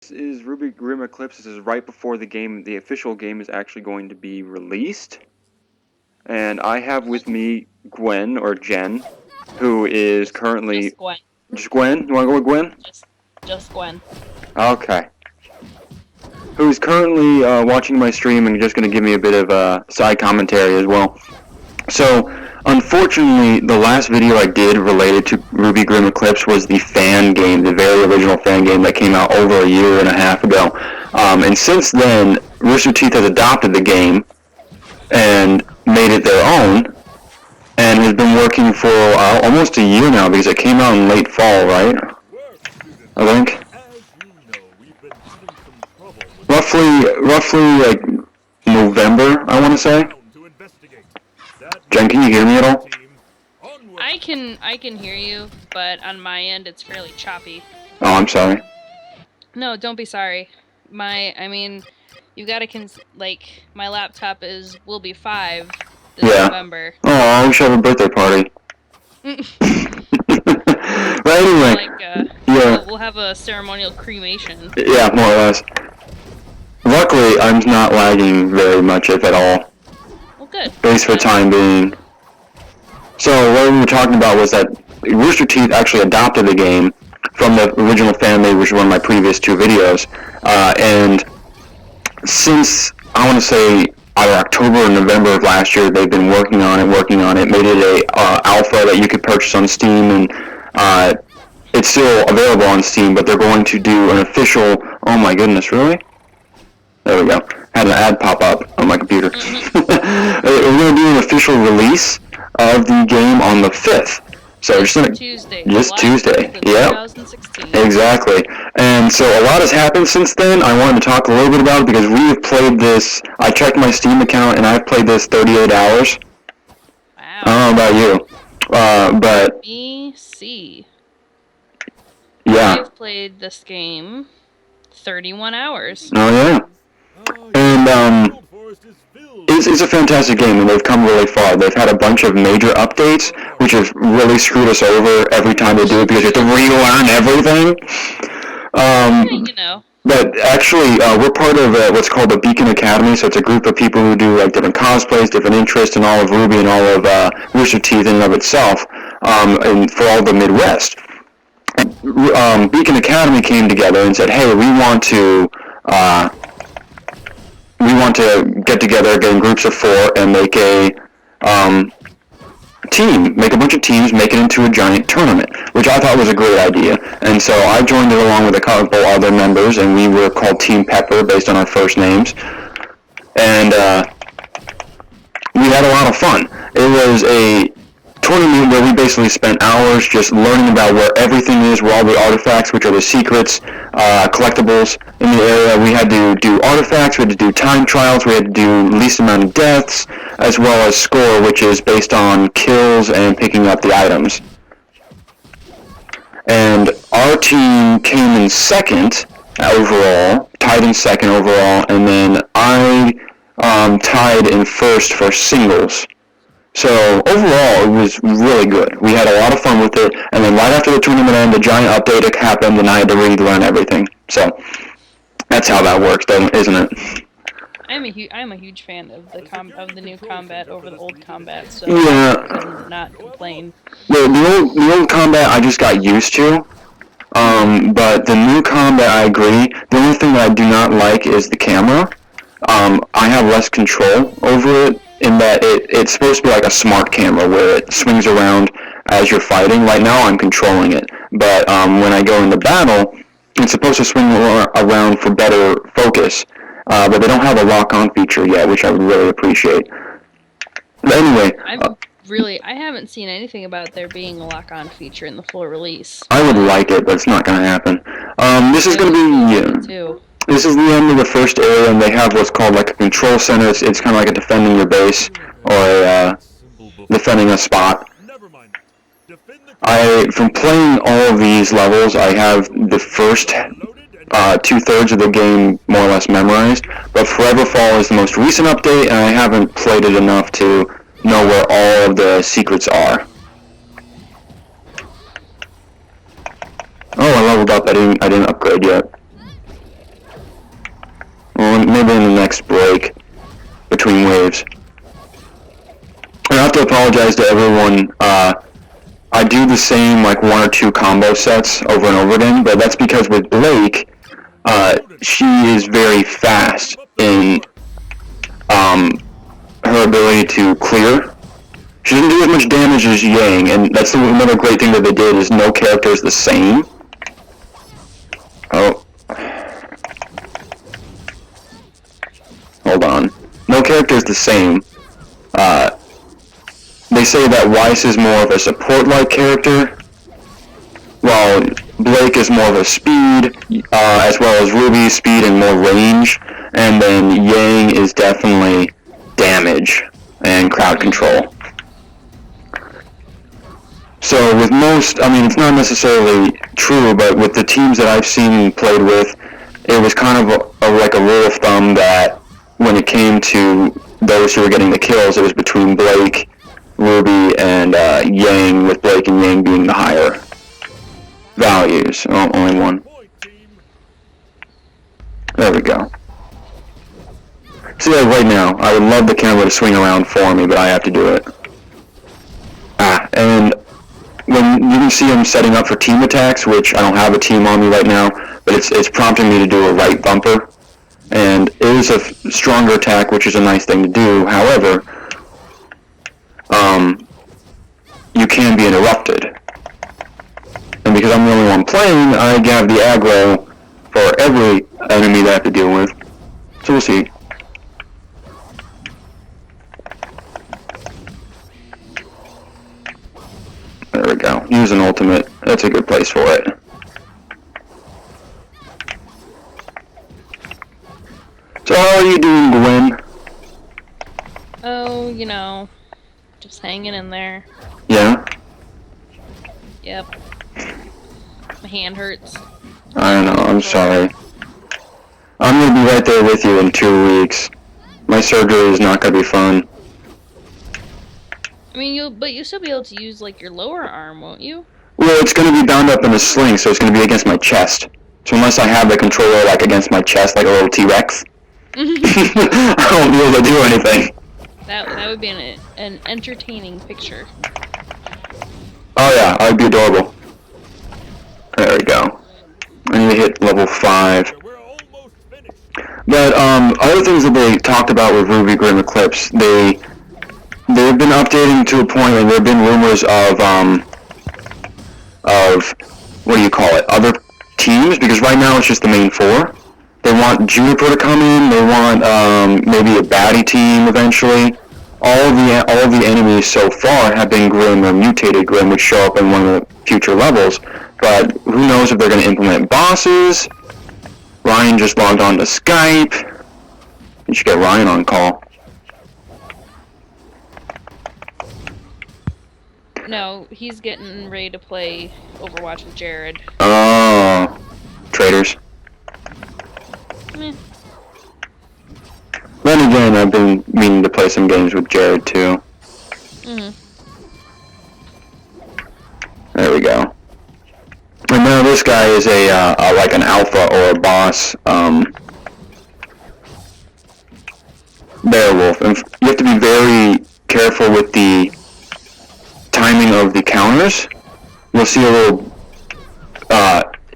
This is RWBY Grimm Eclipse. This is right before the official game is actually going to be released. And I have with me Gwen, or Jen, who is currently... Just Gwen. Just Gwen? You want to go with Gwen? Just Gwen. Okay. Who's currently watching my stream and just going to give me a bit of side commentary as well. So, unfortunately, the last video I did related to RWBY Grimm Eclipse was the fan game, the very original fan game that came out over a year and a half ago. And since then, Rooster Teeth has adopted the game and made it their own, and has been working for almost a year now because it came out in late fall, right? I think. Roughly like November, I want to say. Jen, can you hear me at all? I can hear you, but on my end it's fairly choppy. Oh, I'm sorry. No, don't be sorry. You gotta my laptop will be 5 this November. Oh, I wish I had a birthday party. But anyway, we'll have a ceremonial cremation. Yeah, more or less. Luckily, I'm not lagging very much, if at all. Well, good. At least for the time being. So, what we were talking about was that Rooster Teeth actually adopted the game from the original fan made, which was one of my previous 2 videos. And since, I want to say, either October or November of last year, they've been working on it, made it a alpha that you could purchase on Steam, and it's still available on Steam, but they're going to do an official... Oh my goodness, really? There we go. Had an ad pop up on my computer. We're going to do an official release of the game on the 5th. So Tuesday. Just Tuesday. Yep. 2016. Exactly. And so a lot has happened since then. I wanted to talk a little bit about it because we have played this. I checked my Steam account and I've played this 38 hours. Wow. I don't know about you. But... Let me see. Yeah. I've played this game 31 hours. Oh, yeah. And, it's a fantastic game, and they've come really far. They've had a bunch of major updates, which have really screwed us over every time they do it because you have to relearn everything. But actually, we're part of what's called the Beacon Academy, so it's a group of people who do like different cosplays, different interests in all of RWBY and all of Rooster Teeth in and of itself, and for all the Midwest. Beacon Academy came together and said, hey, we want to get together, get in groups of 4, and make a team, make a bunch of teams, make it into a giant tournament, which I thought was a great idea. And so I joined it along with a couple other members, and we were called Team Pepper based on our first names. And we had a lot of fun. It was a tournament where we basically spent hours just learning about where everything is, where all the artifacts, which are the secrets, collectibles in the area. We had to do artifacts, we had to do time trials, we had to do least amount of deaths, as well as score, which is based on kills and picking up the items. And our team came in second overall, tied in second overall, and then I tied in first for singles. So, overall, it was really good. We had a lot of fun with it, and then right after the tournament ended, a giant update happened, and I had to relearn everything. So, that's how that works, isn't it? I'm a huge fan of the new combat over the old combat, so yeah. I can not complain. The old combat I just got used to, but the new combat I agree. The only thing that I do not like is the camera. I have less control over it, in that it's supposed to be like a smart camera where it swings around as you're fighting. Right now I'm controlling it, but when I go into battle, it's supposed to swing around for better focus, but they don't have a lock-on feature yet, which I would really appreciate. But anyway... I haven't seen anything about there being a lock-on feature in the full release. I would like it, but it's not going to happen. This is going to be... This is the end of the first area, and they have what's called like a control center. It's kind of like a defending your base, or defending a spot. From playing all of these levels, I have the first 2/3 of the game more or less memorized, but Forever Fall is the most recent update, and I haven't played it enough to know where all of the secrets are. Oh, I leveled up. I didn't upgrade yet. maybe in the next break between waves. I have to apologize to everyone. I do the same like 1 or 2 combo sets over and over again, but that's because with Blake, she is very fast in her ability to clear. She doesn't do as much damage as Yang, and that's another great thing that they did is no character is the same. Oh. Hold on. No character is the same. They say that Weiss is more of a support-like character, while Blake is more of a speed, as well as Ruby's speed and more range, and then Yang is definitely damage and crowd control. So with most, I mean, it's not necessarily true, but with the teams that I've seen played with, it was kind of like a rule of thumb that when it came to those who were getting the kills, it was between Blake, Ruby, and Yang, with Blake and Yang being the higher values. Oh, only one. There we go. See, like right now, I would love the camera to swing around for me, but I have to do it. And when you can see him setting up for team attacks, which I don't have a team on me right now, but it's prompting me to do a right bumper. And it is a stronger attack, which is a nice thing to do. However, you can be interrupted. And because I'm the only one playing, I have the aggro for every enemy that I have to deal with. So we'll see. There we go. Use an ultimate. That's a good place for it. So how are you doing, Gwen? Oh, you know, just hanging in there. Yeah? Yep. My hand hurts. I know, I'm sorry. I'm gonna be right there with you in 2 weeks. My surgery is not gonna be fun. I mean, you'll still be able to use, like, your lower arm, won't you? Well, it's gonna be bound up in a sling, so it's gonna be against my chest. So unless I have the controller, like, against my chest, like a little T-Rex, I won't be able to do anything. That would be an entertaining picture. Oh yeah, I'd be adorable. There we go. I need to hit level 5. But other things that they talked about with RWBY Grimm Eclipse, they've been updating to a point, and there have been rumors of what do you call it? Other teams, because right now it's just the main 4. They want Juniper to come in. They want maybe a baddie team eventually. All of the enemies so far have been Grimm or mutated Grimm, which show up in one of the future levels. But who knows if they're going to implement bosses? Ryan just logged on to Skype. You should get Ryan on call. No, he's getting ready to play Overwatch with Jared. Oh, traitors. Meh. Then again, I've been meaning to play some games with Jared too. There we go. And now this guy is a like an alpha or a boss Beowulf, and you have to be very careful with the timing of the counters. You'll see a little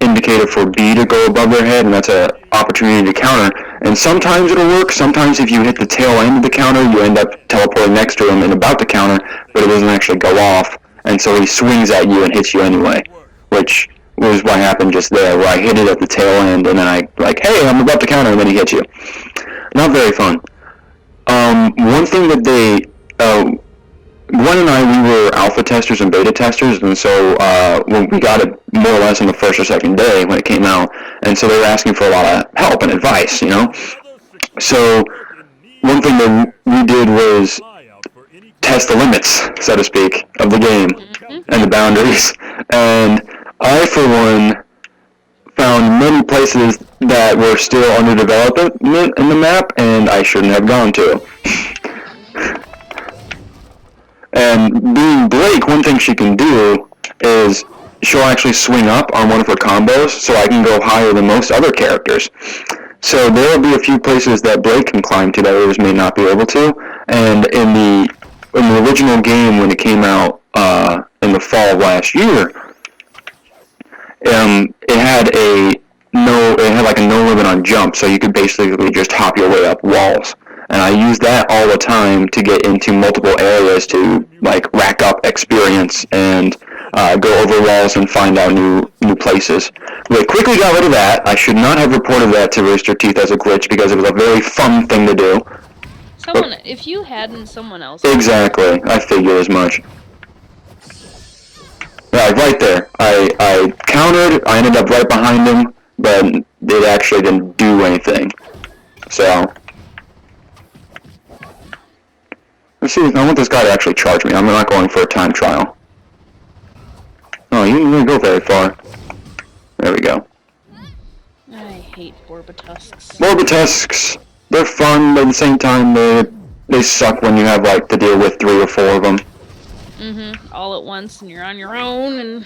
indicator for B to go above their head, and that's an opportunity to counter. And sometimes it'll work. Sometimes if you hit the tail end of the counter, you end up teleporting next to him and about to counter, but it doesn't actually go off, and so he swings at you and hits you anyway, which was what happened just there, where I hit it at the tail end, and then I like, hey, I'm about to counter, and then he hits you. Not very fun. One thing that Gwen and I, we were alpha testers and beta testers, and so when we got it more or less on the first or second day when it came out, and so they were asking for a lot of help and advice, you know? So one thing that we did was test the limits, so to speak, of the game and the boundaries, and I, for one, found many places that were still under development in the map, and I shouldn't have gone to. And being Blake, one thing she can do is she'll actually swing up on one of her combos, so I can go higher than most other characters. So there will be a few places that Blake can climb to that others may not be able to. And in the original game, when it came out in the fall of last year, it had like a no limit on jump, so you could basically just hop your way up walls. And I use that all the time to get into multiple areas to like rack up experience and go over walls and find out new places. They quickly got rid of that. I should not have reported that to Rooster Teeth as a glitch because it was a very fun thing to do. If you hadn't, someone else. Exactly. I figured as much. Yeah, right there. I countered. I ended up right behind him, but it actually didn't do anything. So let's see. I want this guy to actually charge me. I'm not going for a time trial. Oh, you didn't really go very far. There we go. I hate Borbatusks. Borbatusks. They're fun, but at the same time, they suck when you have like to deal with 3 or 4 of them. All at once, and you're on your own, and...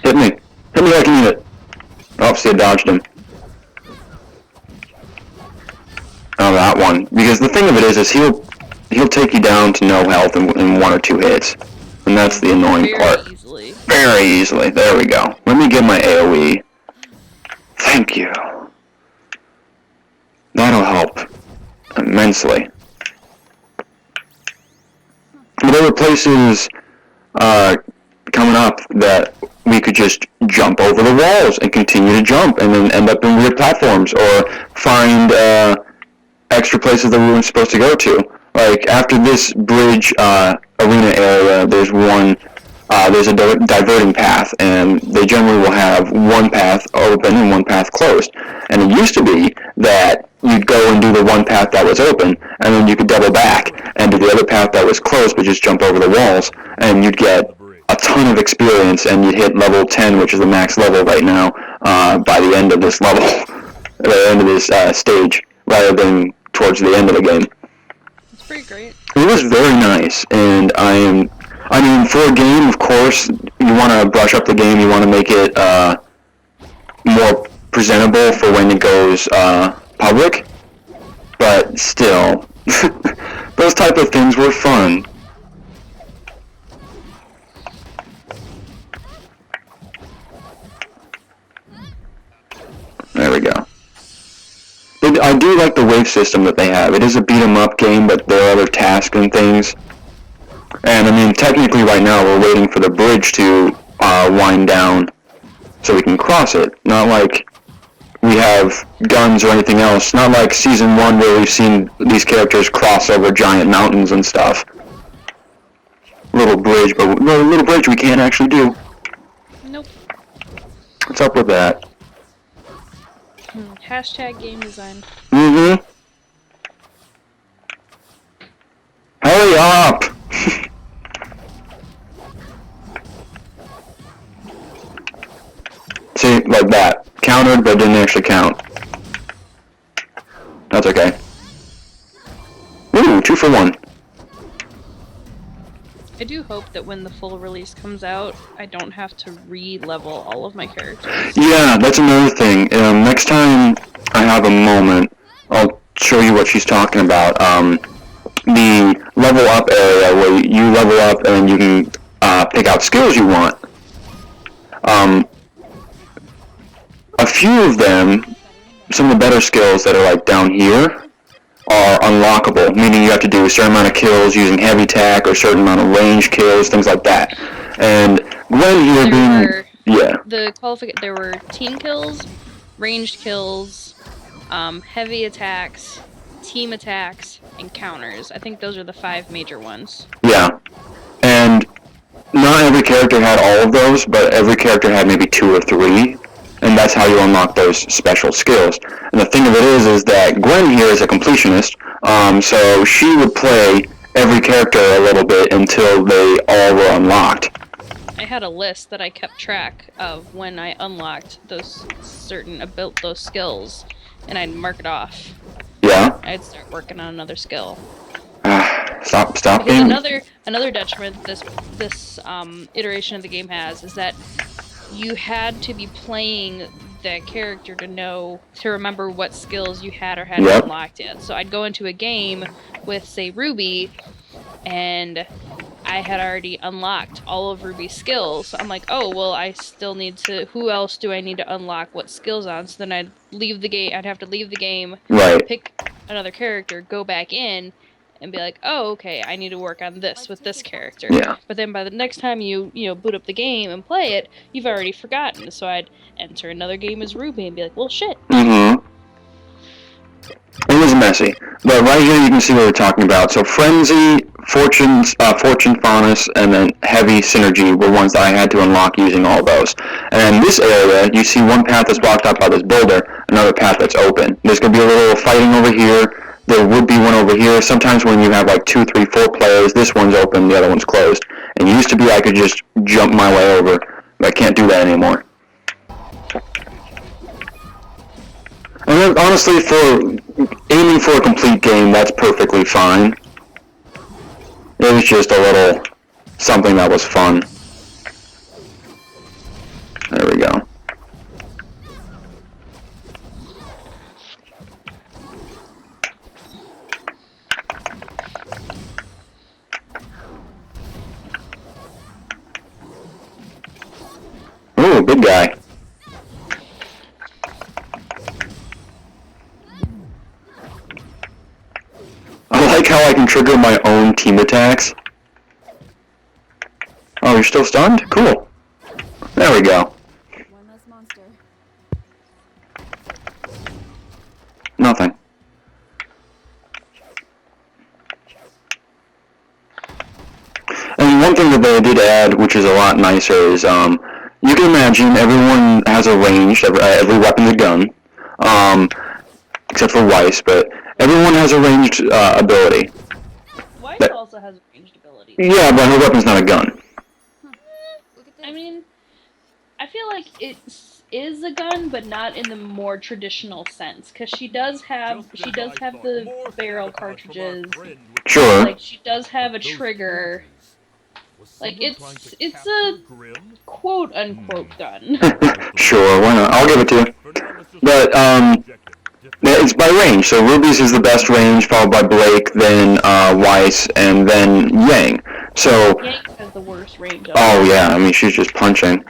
Hit me like you need it. Oh, see, I dodged him. Oh, that one. Because the thing of it is he'll take you down to no health in 1 or 2 hits. And that's the annoying part. Very easily. There we go. Let me get my AoE. Thank you. That'll help immensely. But there were places coming up that we could just jump over the walls and continue to jump and then end up in weird platforms or find extra places that we weren't supposed to go to. Like, after this bridge arena area, there's a diverting path, and they generally will have one path open and one path closed. And it used to be that you'd go and do the one path that was open, and then you could double back and do the other path that was closed, but just jump over the walls, and you'd get a ton of experience, and you'd hit level 10, which is the max level right now, by the end of this level, the end of this stage, rather than towards the end of the game. It's pretty great. It was very nice, and I mean, for a game, of course, you want to brush up the game, you want to make it more presentable for when it goes public, but still, those type of things were fun. There we go. I do like the wave system that they have. It is a beat-em-up game, but there are other tasks and things. And, I mean, technically right now we're waiting for the bridge to wind down so we can cross it. Not like we have guns or anything else. Not like Season 1 where we've seen these characters cross over giant mountains and stuff. Little bridge, but little bridge we can't actually do. Nope. What's up with that? Hashtag game design. Hurry up! See, like that. Countered, but didn't actually count. That's okay. Ooh, 2 for 1. I do hope that when the full release comes out, I don't have to re-level all of my characters. Yeah, that's another thing. Next time I have a moment, I'll show you what she's talking about. The level up area where you level up and you can pick out skills you want. A few of them, some of the better skills that are like down here, are unlockable, meaning you have to do a certain amount of kills using heavy attack or a certain amount of range kills, things like that. And Gwen here there were team kills, ranged kills, heavy attacks, team attacks, and counters. I think those are the 5 major ones. Yeah. And not every character had all of those, but every character had maybe 2 or 3. And that's how you unlock those special skills. And the thing of it is that Gwen here is a completionist, so she would play every character a little bit until they all were unlocked. I had a list that I kept track of when I unlocked those those skills, and I'd mark it off. Yeah? I'd start working on another skill. Stop Because being... another detriment this iteration of the game has is that you had to be playing that character to remember what skills you had or hadn't Yep. unlocked yet. So I'd go into a game with, say, RWBY, and I had already unlocked all of RWBY's skills. So I'm like, oh, well, I still need to, who else do I need to unlock what skills on? So then I'd have to leave the game, Right. pick another character, go back in, and be like, oh, okay, I need to work on this with this character. Yeah. But then by the next time you boot up the game and play it, you've already forgotten. So I'd enter another game as RWBY and be like, well, shit. Mm-hmm. It was messy. But right here you can see what we're talking about. So Frenzy, Fortune, Faunus, and then Heavy Synergy were ones that I had to unlock using all those. And in this area, you see one path that's blocked out by this boulder, another path that's open. There's going to be a little fighting over here. There would be one over here. Sometimes when you have like 2, 3, 4 players, this one's open, the other one's closed. And it used to be I could just jump my way over, but I can't do that anymore. And then, honestly, for aiming for a complete game, that's perfectly fine. It was just a little something that was fun. There we go. Ooh, big guy. I like how I can trigger my own team attacks. Oh, you're still stunned? Cool. There we go. One less monster. Nothing. And one thing that they did add, which is a lot nicer, is you can imagine everyone has a range. Every weapon's a gun, except for Weiss, but everyone has a ranged ability. Weiss also has a ranged ability. Yeah, but her weapon's not a gun. Look at this. I mean, I feel like it is a gun, but not in the more traditional sense, because she does have the barrel cartridges. Sure. Like, she does have a trigger. Like, it's a quote unquote gun. Sure, why not? I'll give it to you. But it's by range. So Ruby's is the best range, followed by Blake, then Weiss, and then Yang. So. Yang has the worst range. Oh yeah, I mean she's just punching.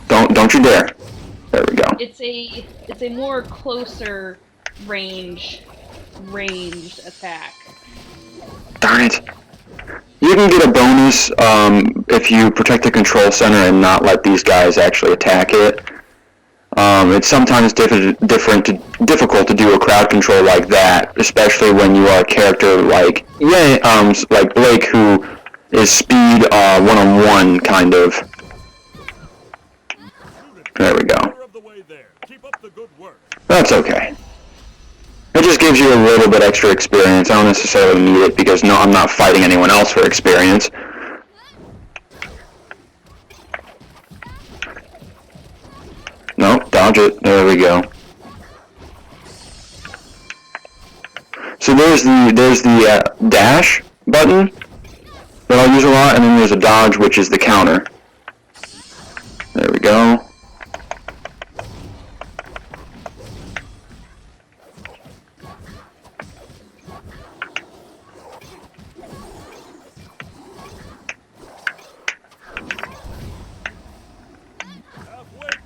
Don't you dare. There we go. It's a more closer ranged attack. Darn it. You can get a bonus if you protect the control center and not let these guys actually attack it. It's sometimes difficult to do a crowd control like that, especially when you are a character like Blake, who is speed one-on-one kind of. There we go. That's okay. It just gives you a little bit extra experience. I don't necessarily need it because no, I'm not fighting anyone else for experience. No, dodge it. There we go. So there's the dash button that I'll use a lot, and then there's a dodge, which is the counter. There we go.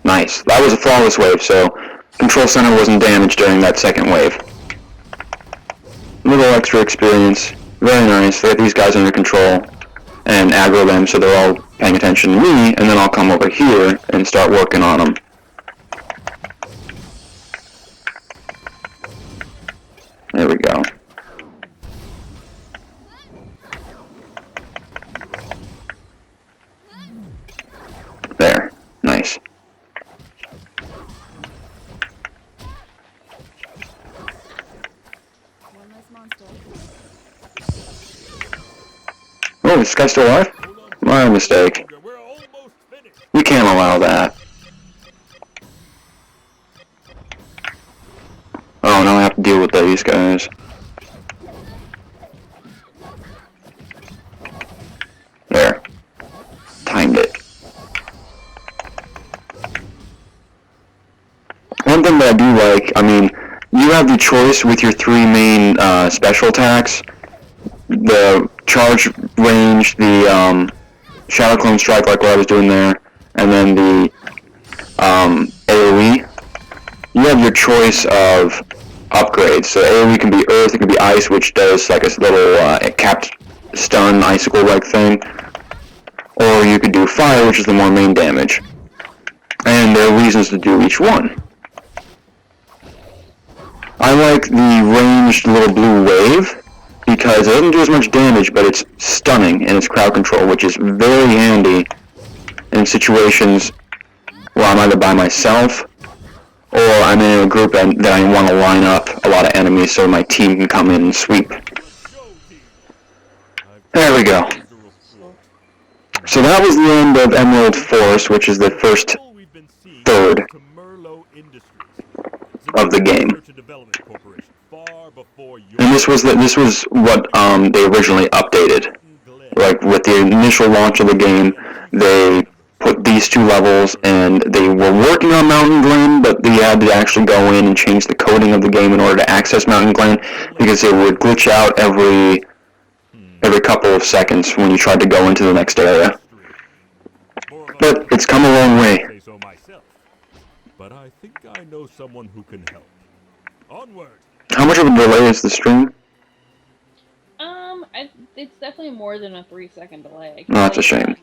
Nice. That was a flawless wave, so control center wasn't damaged during that second wave. Little extra experience. Very nice. They have these guys under control and aggro them so they're all paying attention to me, and then I'll come over here and start working on them. There we go. There. Nice. One less monster. Oh, is this guy still alive? My mistake. We can't allow that. Oh, now I have to deal with these guys. There. Timed it. I mean, you have the choice with your three main special attacks: the charge range, the shadow clone strike, like what I was doing there, and then the AOE. You have your choice of upgrades. So AOE can be Earth, it can be Ice, which does like a little capped stun icicle-like thing, or you could do Fire, which is the more main damage. And there are reasons to do each one. I like the ranged little blue wave because it doesn't do as much damage, but it's stunning in its crowd control, which is very handy in situations where I'm either by myself or I'm in a group that I want to line up a lot of enemies so my team can come in and sweep. There we go. So that was the end of Emerald Forest, which is the first third of the game. And this was what they originally updated. Like with the initial launch of the game, they put these two levels, and they were working on Mountain Glen, but they had to actually go in and change the coding of the game in order to access Mountain Glen, because it would glitch out every couple of seconds when you tried to go into the next area. But it's come a long way. But I think I know someone who can help. Onward. How much of a delay is the stream? It's definitely more than a 3-second delay. No, that's a shame.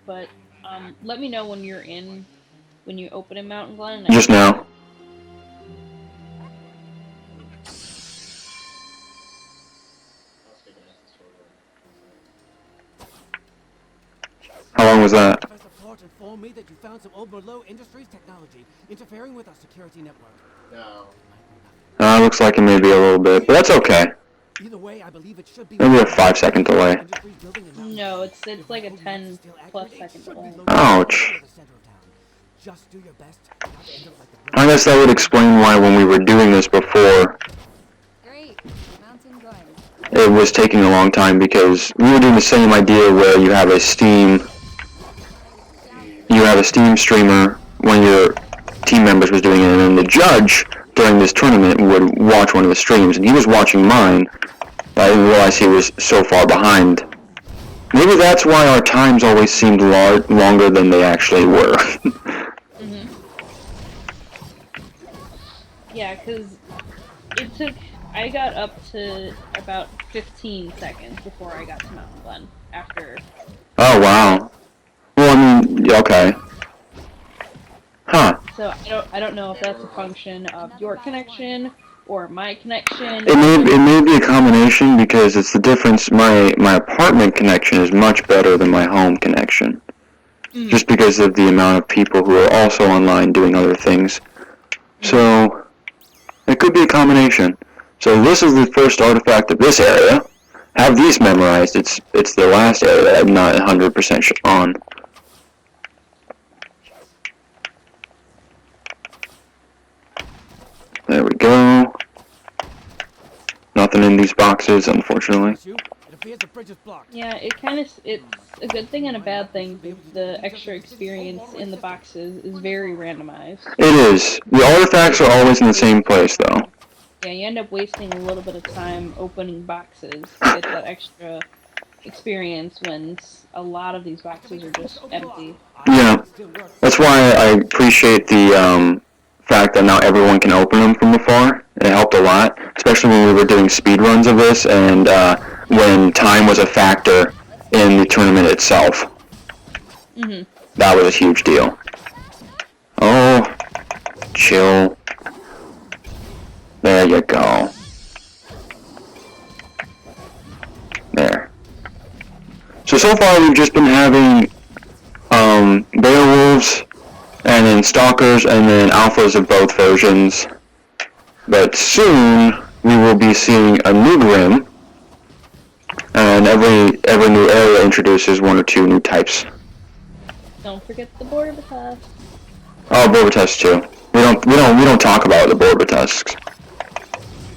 But let me know when you open in Mountain Glen. Just now. How long was that? Professor Plort informed me that you found some old Merlot Industries technology interfering with our security network. No. Looks like it may be a little bit, but that's okay. Either way, I believe it should be Maybe a 5-second delay. No, it's like a 10+ second delay. Ouch. Just do your best. I guess that would explain why when we were doing this before, Great. Mountain Glen. it was taking a long time, because we were doing the same idea where you have a Steam streamer, one of your team members was doing it, and then the judge during this tournament would watch one of the streams, and he was watching mine, but I didn't realize he was so far behind. Maybe that's why our times always seemed longer than they actually were. Yeah, because I got up to about 15 seconds before I got to Mountain Glen, after... Oh, wow. Well, I mean, yeah, okay. Huh. So I don't know if that's a function of your connection or my connection. It may be a combination, because it's the difference. My apartment connection is much better than my home connection, just because of the amount of people who are also online doing other things. So it could be a combination. So this is the first artifact of this area. Have these memorized. It's the last area that I'm not 100% on. There we go. Nothing in these boxes, unfortunately. It appears the bridge is blocked. Yeah, it's a good thing and a bad thing. The extra experience in the boxes is very randomized. It is. The artifacts are always in the same place, though. Yeah, you end up wasting a little bit of time opening boxes to get that extra experience when a lot of these boxes are just empty. Yeah. That's why I appreciate the fact that now everyone can open them from afar. It helped a lot, especially when we were doing speed runs of this, and when time was a factor in the tournament itself. That was a huge deal. Oh, chill. There you go. There. So far we've just been having Beowulfs, and then Stalkers, and then Alphas of both versions. But soon we will be seeing a new Grimm, and every new area introduces one or two new types. Don't forget the Borbatus. Oh, Borbatus too. We don't talk about the Borbatusks.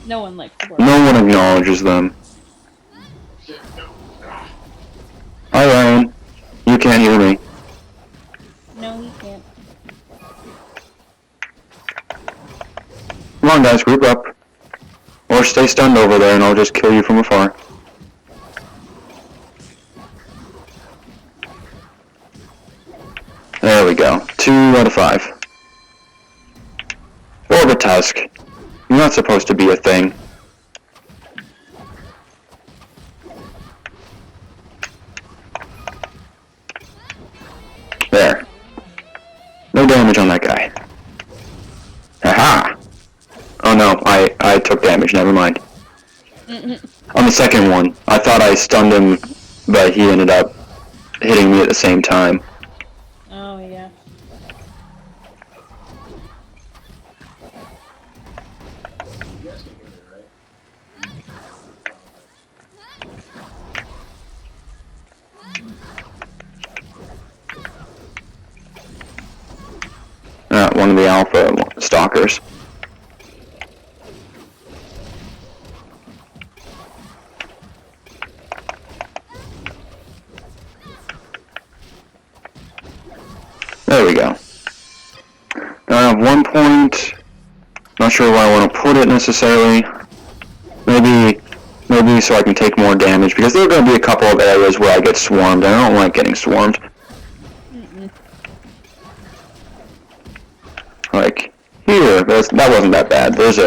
No one likes the Borbatus. No one acknowledges them. Hi Ryan, you can't hear me. can't. Come on, guys, group up. Or stay stunned over there and I'll just kill you from afar. There we go. 2 out of 5. Orbitusk. You're not supposed to be a thing. There. No damage on that guy. Aha! Oh no, I took damage, never mind. On the second one, I thought I stunned him, but he ended up hitting me at the same time. Oh, yeah. One of the alpha stalkers. There we go. Now I have 1 point. Not sure where I want to put it necessarily. Maybe so I can take more damage, because there are going to be a couple of areas where I get swarmed, and I don't like getting swarmed. Like here, that wasn't that bad. There's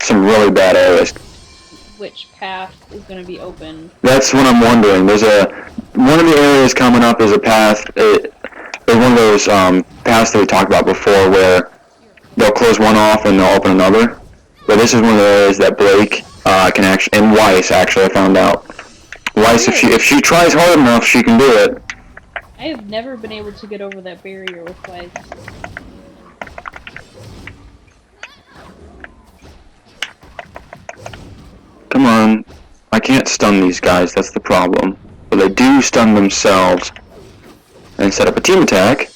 some really bad areas. Which path is going to be open? That's what I'm wondering. There's one of the areas coming up is a path. There's one of those paths that we talked about before where they'll close one off and they'll open another. But this is one of the areas that Blake can actually, and Weiss actually, I found out. Weiss, if she tries hard enough, she can do it. I have never been able to get over that barrier with Weiss. Come on. I can't stun these guys, that's the problem. But they do stun themselves and set up a team attack,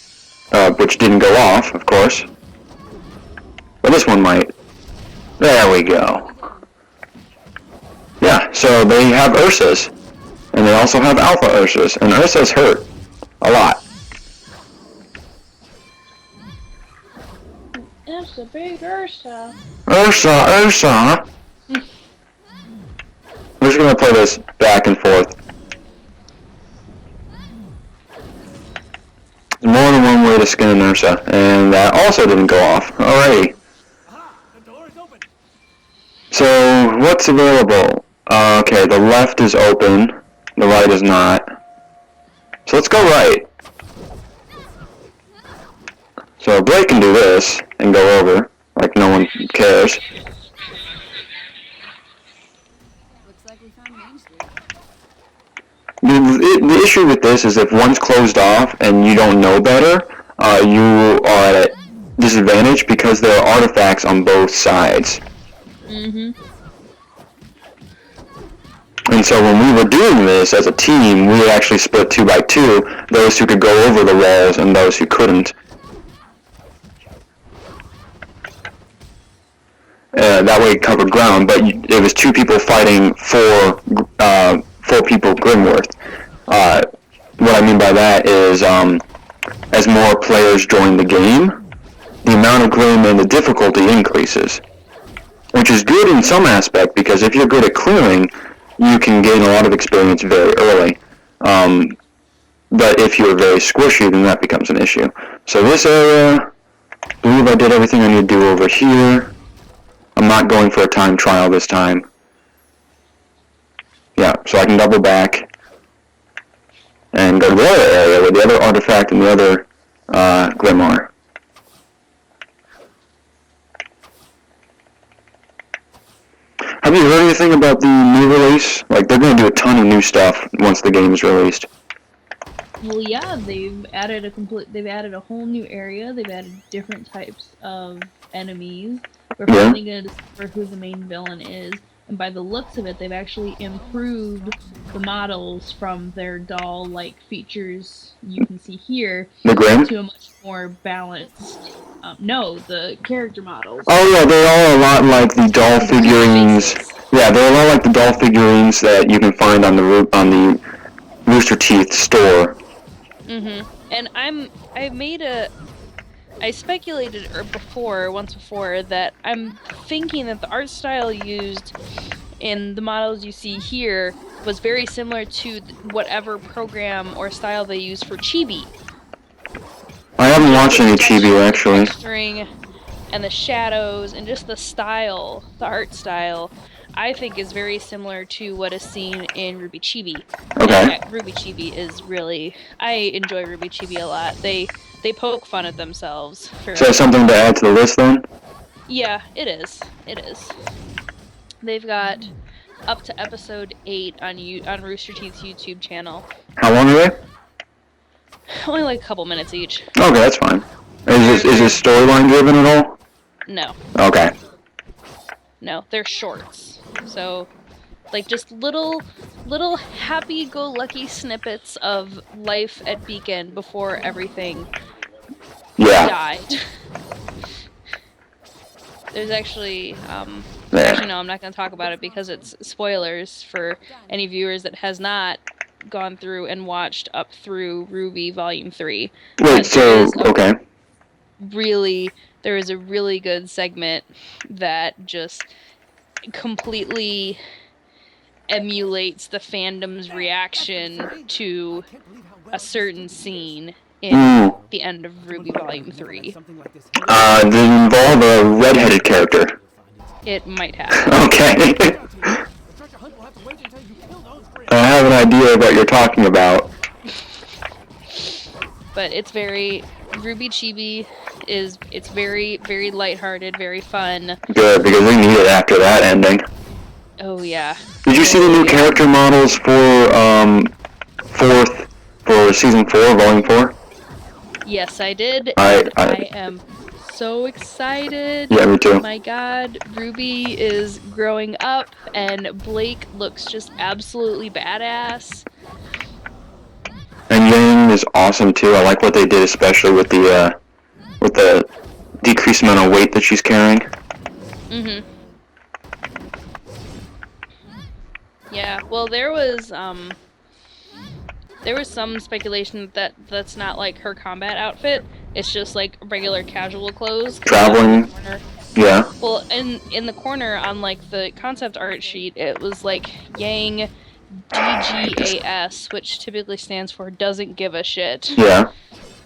which didn't go off, of course. But this one might. There we go. Yeah, so they have Ursas. And they also have Alpha Ursas. And Ursas hurt. A lot. It's a big Ursa. Ursa! We're just gonna play this back and forth. There's more than one way to skin an Ursa, and that also didn't go off. Alrighty. Aha! The door is open. So, what's available? Okay, the left is open, the right is not. So let's go right. So Blake can do this, and go over, like no one cares. The issue with this is if one's closed off and you don't know better, you are at a disadvantage because there are artifacts on both sides. And so when we were doing this as a team, we actually split 2 by 2, those who could go over the walls and those who couldn't. That way it covered ground, but it was 2 people fighting 4 people Grimworth. What I mean by that is, as more players join the game, the amount of Grimm and the difficulty increases. Which is good in some aspect, because if you're good at clearing, you can gain a lot of experience very early. But if you're very squishy, then that becomes an issue. So this area, I believe I did everything I need to do over here. I'm not going for a time trial this time. Yeah, so I can double back and go to the other area where the other artifact and the other Grimm are. Have you heard anything about the new release? Like, they're going to do a ton of new stuff once the game is released. Well, yeah, they've added a whole new area. They've added different types of enemies. We're finally going to discover who the main villain is. And by the looks of it, they've actually improved the models from their doll-like features you can see here The Grimm? to a much more balanced. No, the character models. Oh yeah, they're all a lot like the doll figurines. Yeah, they're a lot like the doll figurines that you can find on the Rooster Teeth store. And I made I speculated once before that I'm thinking that the art style used in the models you see here was very similar to whatever program or style they use for Chibi. I haven't watched any The Chibi, actually. texturing and the shadows and just the style, the art style, I think is very similar to what is seen in RWBY Chibi. Okay. And RWBY Chibi is really, I enjoy RWBY Chibi a lot. They poke fun at themselves for. So something to add to the list then? Yeah, it is. It is. They've got up to episode 8 on Rooster Teeth's YouTube channel. How long are they? Only like a couple minutes each. Okay, that's fine. Is this storyline driven at all? No. Okay. No, they're shorts. So, like, just little happy-go-lucky snippets of life at Beacon before everything died. There's actually, actually no, I'm not going to talk about it because it's spoilers for any viewers that has not gone through and watched up through RWBY Volume 3. Wait, so, okay. There is a really good segment that just completely emulates the fandom's reaction to a certain scene in the end of RWBY Volume 3. Did it involve a redheaded character? It might have. Okay. I have an idea of what you're talking about. But it's very... RWBY Chibi it's very, very lighthearted, very fun. Good, because we need it after that ending. Oh, yeah. Did you see the new character models for, for Season 4, Volume 4? Yes, I did. I am so excited. Yeah, me too. My god, RWBY is growing up, and Blake looks just absolutely badass. And Yang is awesome too. I like what they did, especially with the decreased amount of weight that she's carrying. Mhm. Yeah. Well, there was some speculation that that's not like her combat outfit. It's just like regular casual clothes. Traveling. Yeah. Well, in the corner on like the concept art sheet, it was like Yang DGAS, which typically stands for doesn't give a shit. Yeah.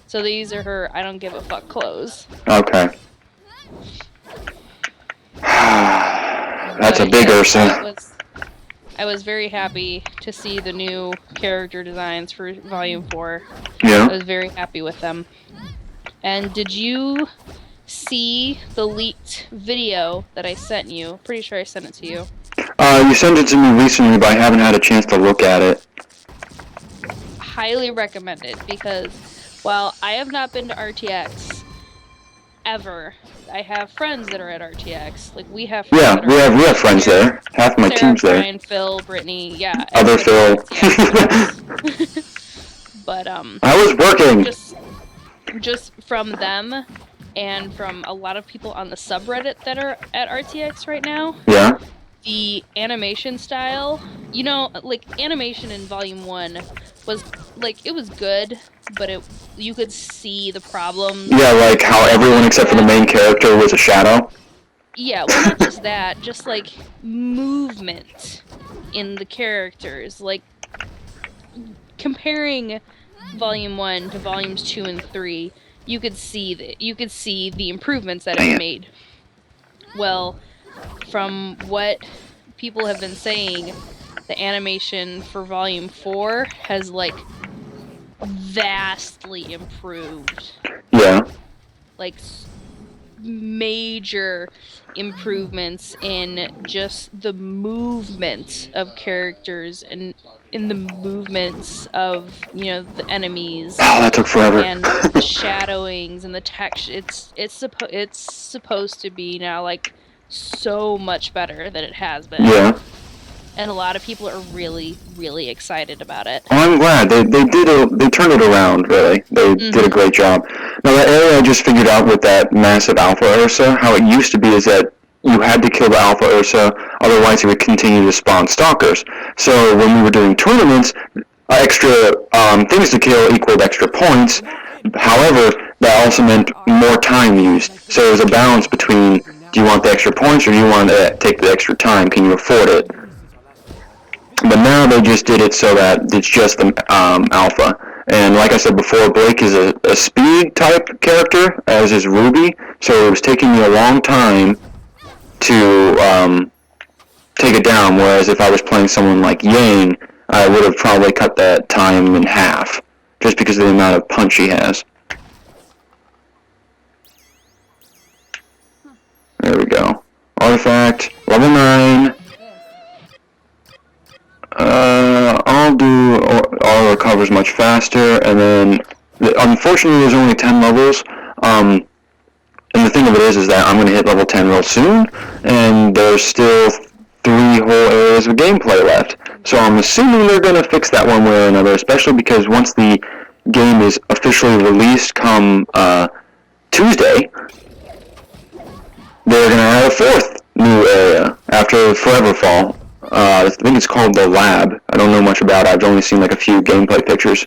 So these are her I don't give a fuck clothes. Okay. That's a big Ursa. I was very happy to see the new character designs for Volume 4. Yeah. I was very happy with them. And did you see the leaked video that I sent you? Pretty sure I sent it to you. You sent it to me recently, but I haven't had a chance to look at it. Highly recommend it, because while I have not been to RTX ever, I have friends that are at RTX. Like, we have friends we have friends there. Half my Sarah, team's there. Brian, Phil, Brittany, yeah. Other Phil. But I was working. Just from them and from a lot of people on the subreddit that are at RTX right now. Yeah. The animation style, you know, like animation in Volume 1 was like, it was good, but you could see the problems. Yeah, like how everyone except for the main character was a shadow. Yeah, well, not just that, just like movement in the characters. Like, comparing Volume 1 to Volumes 2 and 3, you could see the improvements that it made. Well, from what people have been saying, the animation for Volume 4 has, like, vastly improved. Yeah. Like, major improvements in just the movement of characters and in the movements of, you know, the enemies. Oh, that took forever. And the shadowings and the texture. It's supposed to be now, like, so much better than it has been. Yeah. And a lot of people are really, really excited about it. Oh, I'm glad. They turned it around, really. They did a great job. Now, that area I just figured out with that massive Alpha Ursa, how it used to be is that you had to kill the Alpha Ursa, otherwise it would continue to spawn stalkers. So when we were doing tournaments, extra things to kill equaled extra points. However, that also meant more time used. So it was a balance between, do you want the extra points or do you want to take the extra time? Can you afford it? But now they just did it so that it's just the alpha. And like I said before, Blake is a speed type character, as is Ruby. So it was taking me a long time to take it down, whereas if I was playing someone like Yang, I would have probably cut that time in half, just because of the amount of punch he has. There we go. Artifact, level 9. I'll do auto recovers much faster, and then unfortunately there's only 10 levels. And the thing of it is that I'm going to hit level 10 real soon, and there's still 3 whole areas of gameplay left. So I'm assuming they're going to fix that one way or another, especially because once the game is officially released come Tuesday, they're going to add a 4th new area after Forever Fall. I think it's called the Lab. I don't know much about it. I've only seen like a few gameplay pictures.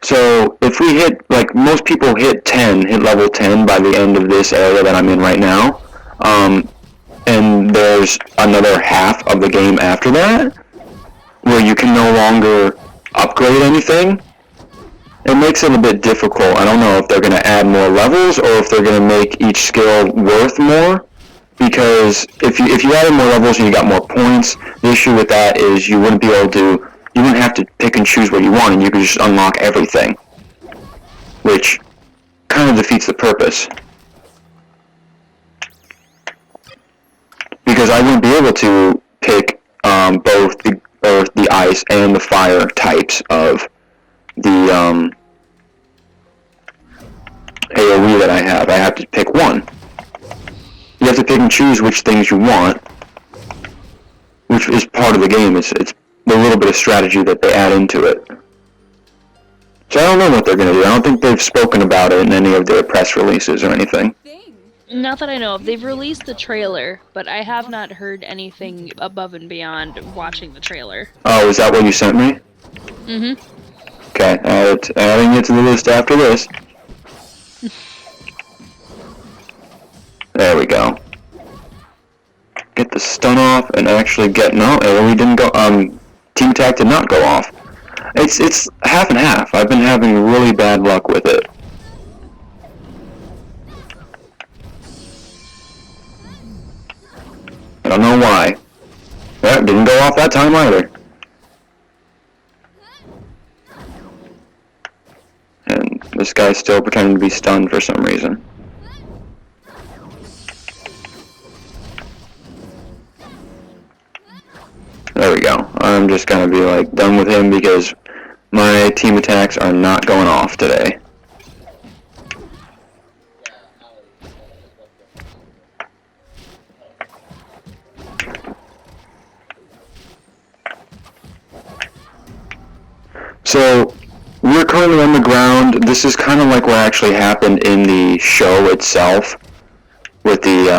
So if we hit, like most people hit level 10 by the end of this area that I'm in right now, and there's another half of the game after that, where you can no longer upgrade anything, it makes it a bit difficult. I don't know if they're going to add more levels or if they're going to make each skill worth more. Because if you added more levels and you got more points, the issue with that is you wouldn't have to pick and choose what you want, and you could just unlock everything, which kind of defeats the purpose. Because I wouldn't be able to pick both the earth, the ice, and the fire types of the AoE that I have. I have to pick one. You have to pick and choose which things you want, which is part of the game. It's a little bit of strategy that they add into it. So I don't know what they're going to do. I don't think they've spoken about it in any of their press releases or anything. Not that I know of. They've released the trailer, but I have not heard anything above and beyond watching the trailer. Oh, is that what you sent me? Okay, adding it to the list after this. There we go. Get the stun off and actually get... No, AoE didn't go... Team attack did not go off. It's half and half. I've been having really bad luck with it. I don't know why. That didn't go off that time either. And this guy's still pretending to be stunned for some reason. There we go. I'm just gonna be like done with him because my team attacks are not going off today. So we're currently on the ground. This is kind of like what actually happened in the show itself. With the,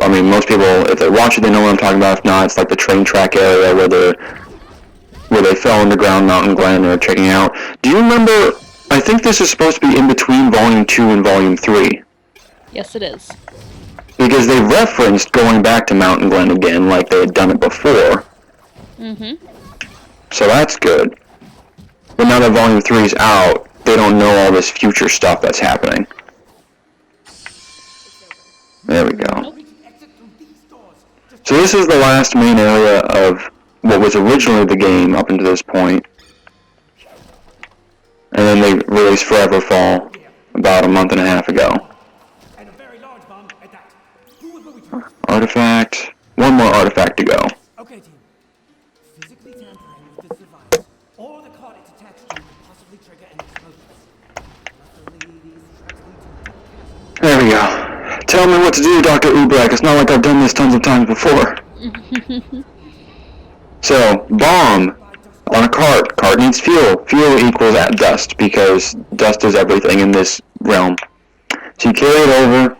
I mean, most people, if they watch it, they know what I'm talking about. If not, it's like the train track area where they fell underground Mountain Glen or checking out. Do you remember, I think this is supposed to be in between Volume 2 and Volume 3. Yes, it is. Because they referenced going back to Mountain Glen again like they had done it before. So that's good. But now that Volume 3 is out, they don't know all this future stuff that's happening. There we go. So this is the last main area of what was originally the game up until this point. And then they released Forever Fall about a month and a half ago. Artifact. One more artifact to go. Okay, team. Physically tampering with this device or the card it's attached to could possibly trigger an explosion. Luckily, these tracks lead to... There we go. Tell me what to do, Dr. Ubrek. It's not like I've done this tons of times before. So, bomb on a cart. Cart needs fuel. Fuel equals at dust, because dust is everything in this realm. So you carry it over,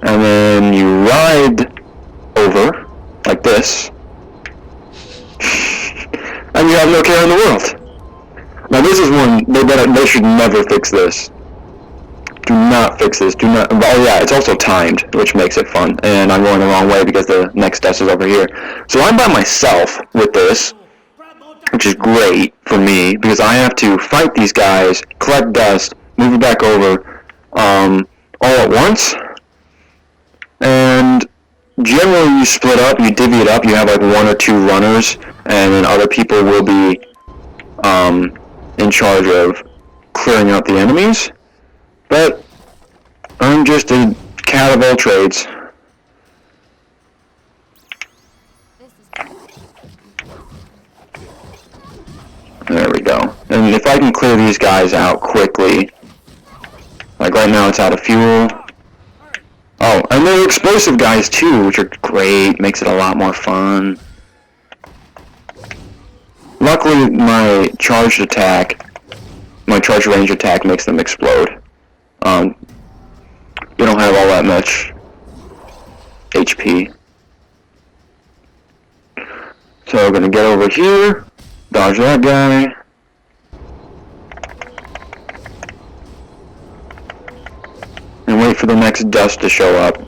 and then you ride over, like this, and you have no care in the world. Now this is one, they should never fix this. Do not fix this. Do not. Oh yeah, it's also timed, which makes it fun. And I'm going the wrong way because the next desk is over here. So I'm by myself with this, which is great for me because I have to fight these guys, collect dust, move it back over, all at once. And generally, you split up, you divvy it up. You have like 1 or 2 runners, and then other people will be in charge of clearing out the enemies. But I'm just a cat of all trades. This is There we go. And if I can clear these guys out quickly, like right now it's out of fuel. Oh, and they're explosive guys too, which are great. Makes it a lot more fun. Luckily, my charged range attack makes them explode. We don't have all that much HP. So we're gonna get over here, dodge that guy. And wait for the next dust to show up.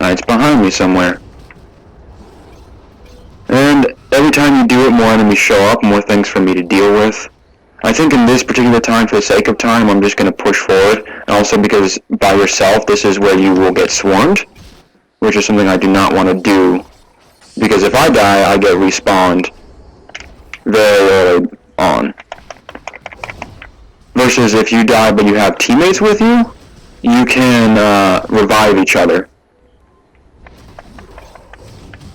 It's behind me somewhere. And every time you do it, more enemies show up, more things for me to deal with. I think in this particular time, for the sake of time, I'm just going to push forward. And also because by yourself, this is where you will get swarmed, which is something I do not want to do. Because if I die, I get respawned very early on. Versus if you die but you have teammates with you, you can revive each other.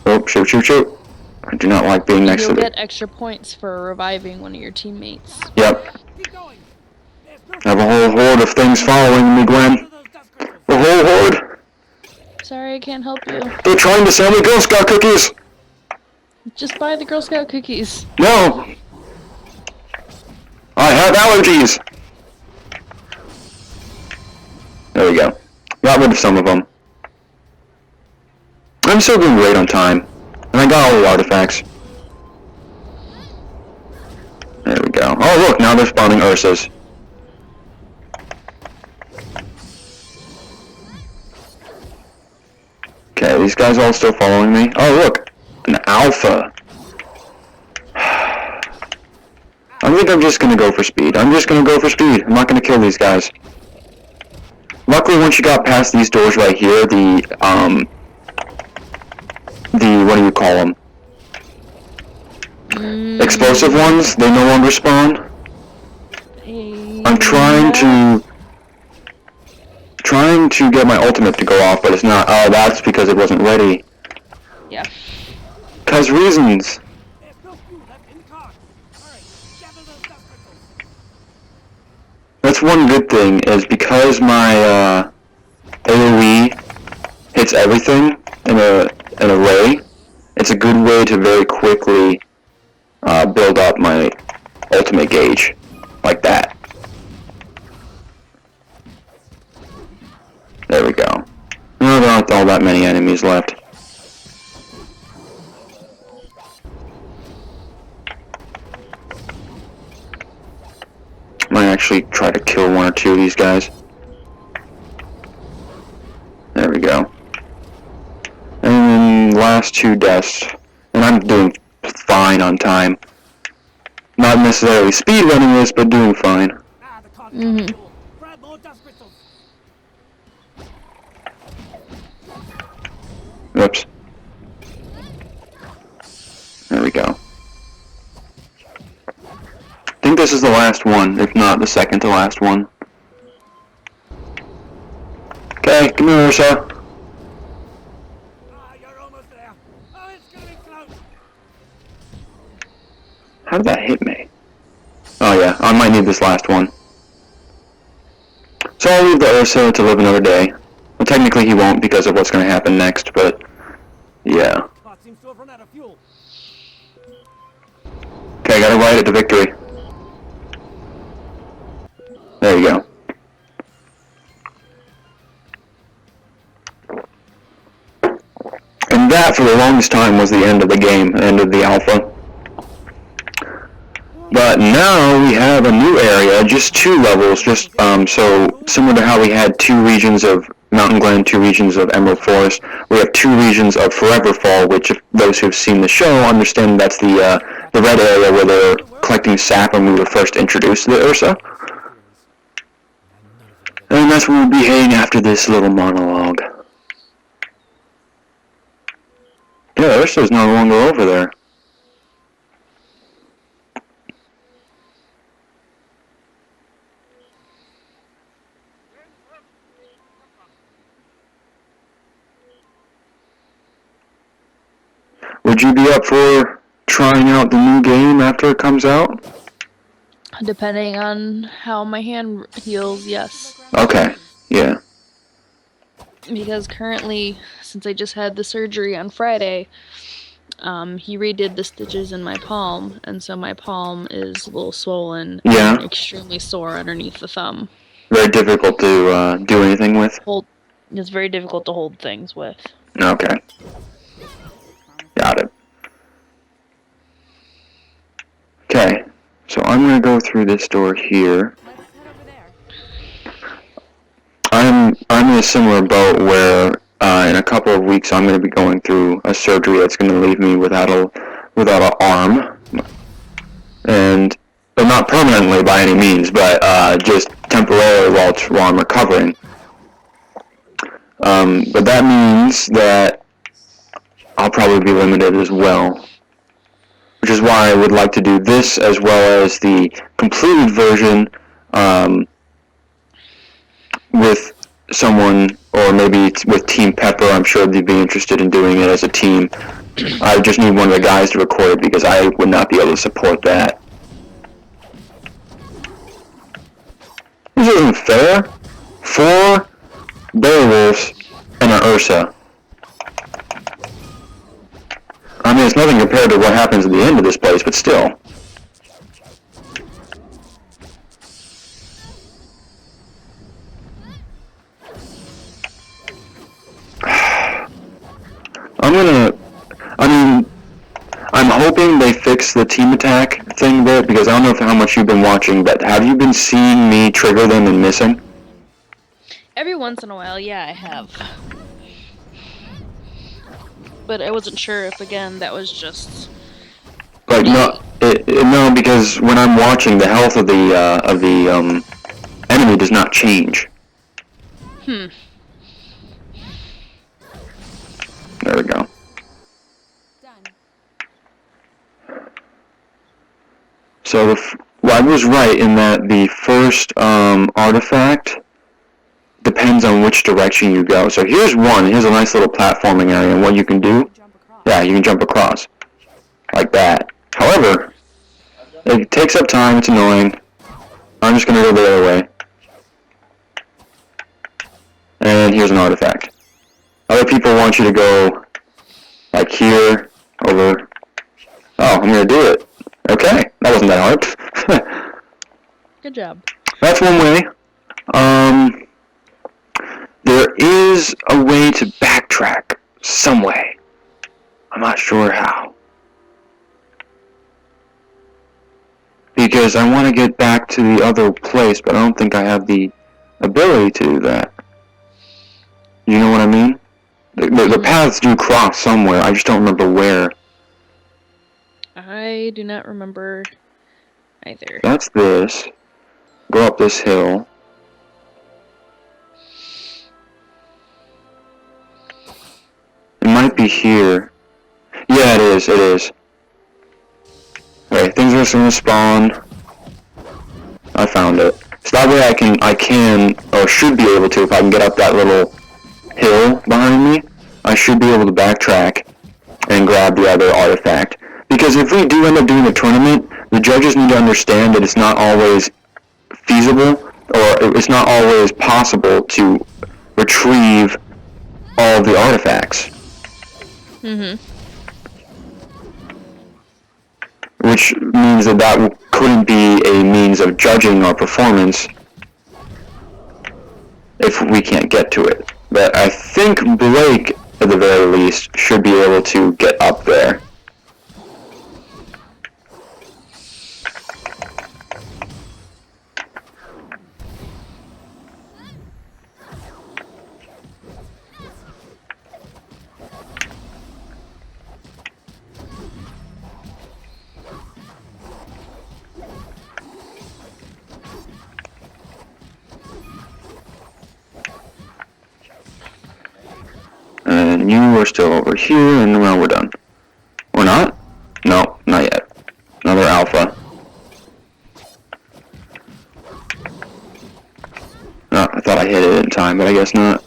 Oh, shoot, shoot, shoot. I do not like being next to You'll the... get extra points for reviving one of your teammates. Yep. Keep going. I have a whole horde of things following me, Gwen. The whole horde. Sorry, I can't help you. They're trying to sell me Girl Scout cookies. Just buy the Girl Scout cookies. No. I have allergies. There we go. Got rid of some of them. I'm still doing great on time. And I got all the artifacts. There we go. Oh look, now they're spawning Ursas. Okay, these guys all still following me. Oh look, an alpha. I think I'm just gonna go for speed. I'm not gonna kill these guys. Luckily, once you got past these doors right here, the what do you call them? Explosive ones, they no longer spawn. I'm trying to get my ultimate to go off, but it's not. Oh, that's because it wasn't ready. Yeah. 'Cause reasons. There's no fuel left in the car. Alright, gather those dust crystals. That's one good thing, is because my AoE hits everything in an array, it's a good way to very quickly build up my ultimate gauge, like that. There we go. No, there aren't all that many enemies left. Might actually try to kill 1 or 2 of these guys. There we go. And then last 2 deaths. And I'm doing fine on time. Not necessarily speed running this, but doing fine. Ah, the car's got fuel. Grab more dust crystals. Oops. There we go. I think this is the last one, if not the second to last one. Okay, come here, Ursa. Ah, you're almost there. Oh, it's gonna be close. How did that hit me? Oh yeah, I might need this last one. So I'll leave the Ursa to live another day. Well, technically he won't because of what's going to happen next, but yeah. Car seems to have run out of fuel. Okay, I gotta ride it to victory. There you go. And that, for the longest time, was the end of the game, end of the alpha. But now we have a new area, just 2 levels, just so similar to how we had 2 regions of Mountain Glen, 2 regions of Emerald Forest, we have 2 regions of Forever Fall, which if those who've seen the show understand that's the red area where they're collecting sap when we were first introduced to the Ursa. And that's where we'll be heading after this little monologue. Yeah, Ursa's no longer over there. Would you be up for trying out the new game after it comes out? Depending on how my hand heals, yes. Okay, yeah. Because currently, since I just had the surgery on Friday, he redid the stitches in my palm, and so my palm is a little swollen and extremely sore underneath the thumb. Very difficult to do anything with? It's very difficult to hold things with. Okay. Got it. Okay, so I'm going to go through this door here. Let's head over there. I'm in a similar boat where in a couple of weeks I'm going to be going through a surgery that's going to leave me without an arm, and well, not permanently by any means, but just temporarily while I'm recovering. But that means that I'll probably be limited as well, which is why I would like to do this as well as the completed version with someone, or maybe with Team Pepper. I'm sure they'd be interested in doing it as a team. I just need one of the guys to record it because I would not be able to support that. This isn't fair. 4 werewolves and an Ursa. I mean, it's nothing compared to what happens at the end of this place, but still. I'm hoping they fix the team attack thing there, because I don't know how much you've been watching, but have you been seeing me trigger them and missing? Every once in a while, yeah, I have. But I wasn't sure if, again, that was just... Like, no, because when I'm watching, the health of the enemy does not change. There we go. So I was right in that the first artifact depends on which direction you go. So here's one. Here's a nice little platforming area, and what you can do, yeah, you can jump across like that. However, it takes up time. It's annoying. I'm just gonna go the other way. And here's an artifact. Other people want you to go like here, over. Oh, I'm gonna do it. Okay, that wasn't that hard. Good job. That's one way. There is a way to backtrack some way. I'm not sure how. Because I want to get back to the other place, but I don't think I have the ability to do that. You know what I mean? The paths do cross somewhere, I just don't remember where. I do not remember either. That's this. Go up this hill. It might be here. Yeah, it is. Wait, things are just gonna spawn. I found it. So that way I can, or should be able to, if I can get up that little hill behind me, I should be able to backtrack and grab the other artifact. Because if we do end up doing a tournament, the judges need to understand that it's not always feasible, or it's not always possible to retrieve all of the artifacts. Which means that couldn't be a means of judging our performance if we can't get to it. But I think Blake, at the very least, should be able to get up there. you are still over here, and well, we're done. We're not? No, not yet. Another alpha. Oh, I thought I hit it in time, but I guess not.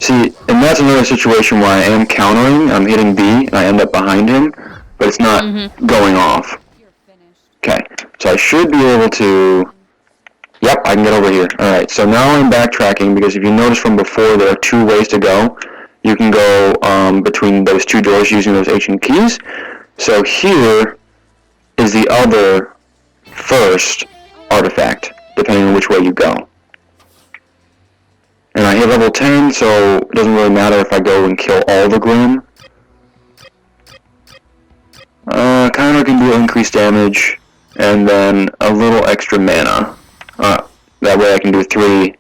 See, and that's another situation where I am countering. I'm hitting B, and I end up behind him, but it's not going off. You're finished. Okay, so I should be able to... Yep, I can get over here. Alright, so now I'm backtracking, because if you notice from before, there are 2 ways to go. You can go between those 2 doors using those ancient keys. So here is the other first artifact, depending on which way you go. And I hit level 10, so it doesn't really matter if I go and kill all the Grimm. Counter can deal increased damage, and then a little extra mana. That way I can do 3,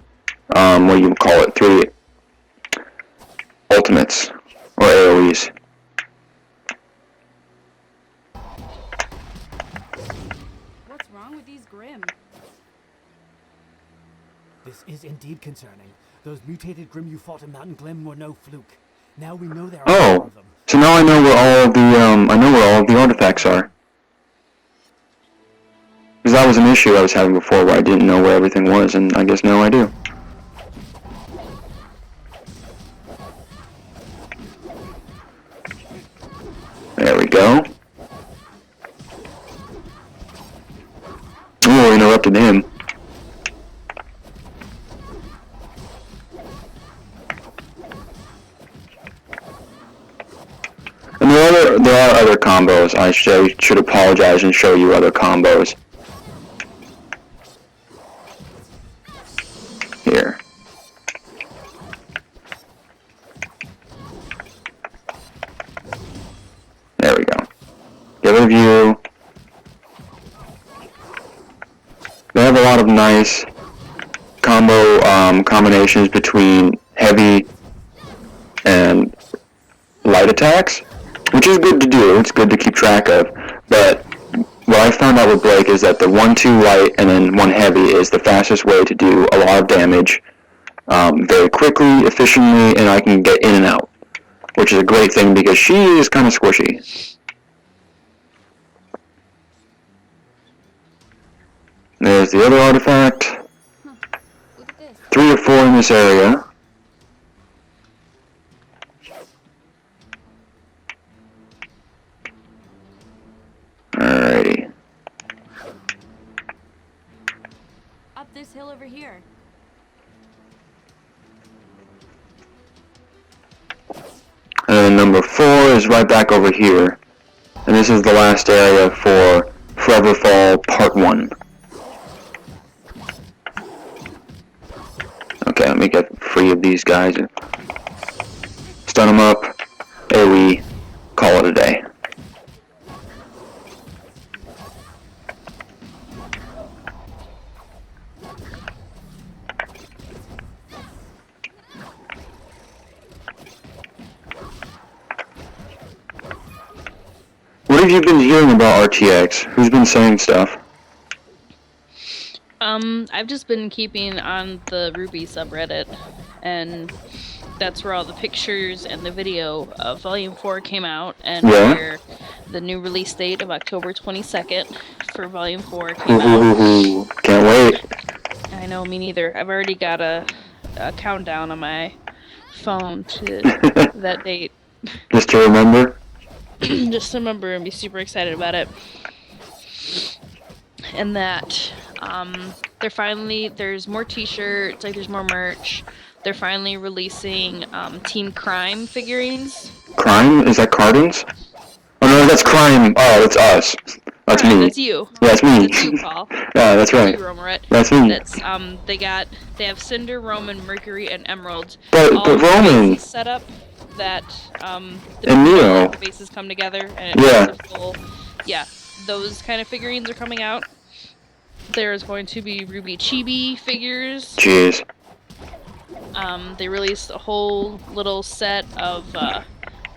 what do you call it, 3 ultimates, or AoEs. What's wrong with these Grimm? This is indeed concerning. Those mutated Grimm you fought in Mountain Glen were no fluke. Now we know there are more Oh, of them. so now I know where all of the, I know where all of the artifacts are. Because that was an issue I was having before where I didn't know where everything was, and I guess now I do. There we go. Oh, I interrupted him. And there are other combos. I should apologize and show you other combos. Here. There we go. Get rid of you. They have a lot of nice combo combinations between heavy and light attacks, which is good to do. It's good to keep track of. But what I found out with Blake is that the 1-2 light and then 1 heavy is the fastest way to do a lot of damage very quickly, efficiently, and I can get in and out, which is a great thing because she is kind of squishy. There's the other artifact. Look at this. 3 or 4 in this area. Alrighty. Up this hill over here. And then number 4 is right back over here. And this is the last area for Forever Fall Part 1. Okay, let me get free of these guys. Stun them up. AoE. Call it a day. What have you been hearing about RTX? Who's been saying stuff? I've just been keeping on the RWBY subreddit, and that's where all the pictures and the video of Volume 4 came out, and where the new release date of October 22nd for Volume 4 came out. Can't wait. I know, me neither. I've already got a countdown on my phone to that date. Just to remember? Just remember and be super excited about it. And that there's more t-shirts, like there's more merch. They're finally releasing Team Crime figurines. Crime? Is that Cardins? Oh no, that's Crime. Oh, that's us. That's Crime, me. That's you. Yeah, that's me. That's you, Paul. Yeah, that's right. You, Romoret. That's me. That's they have Cinder, Roman, Mercury, and Emerald. But Roman. Set up that and Neo. the bases come together and it's a full, those kind of figurines are coming out. There's going to be RWBY Chibi figures. Jeez. They released a whole little set of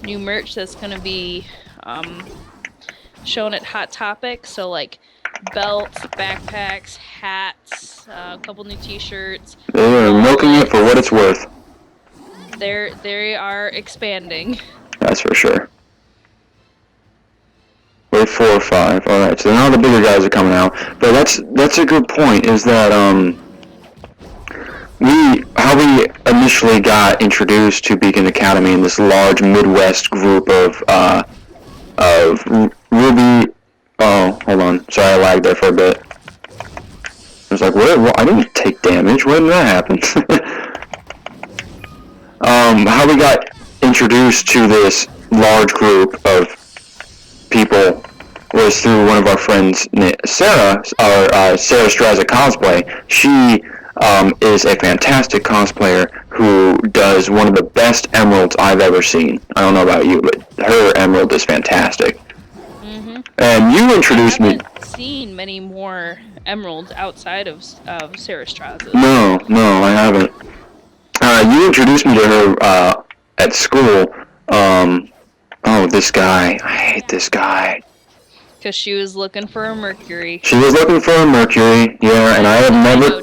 new merch that's going to be shown at Hot Topic. So like belts, backpacks, hats, a couple new t-shirts. They are milking it for what it's worth. They are expanding. That's for sure. We're 4 or 5. Alright, so now the bigger guys are coming out. But that's a good point, is that, how we initially got introduced to Beacon Academy in this large Midwest group of RWBY. Oh, hold on. Sorry, I lagged there for a bit. I was like, what? I didn't take damage. When did that happen? How we got introduced to this large group of people was through one of our friends, Sarah, Sarah Straza Cosplay. She is a fantastic cosplayer who does one of the best emeralds I've ever seen. I don't know about you, but her emerald is fantastic. Mm-hmm. And you introduced me. I haven't seen many more emeralds outside of Sarah Straza's. No, I haven't. You introduced me to her at school. Oh, this guy. I hate this guy. Because she was looking for a Mercury. She was looking for a Mercury, yeah, and I have never,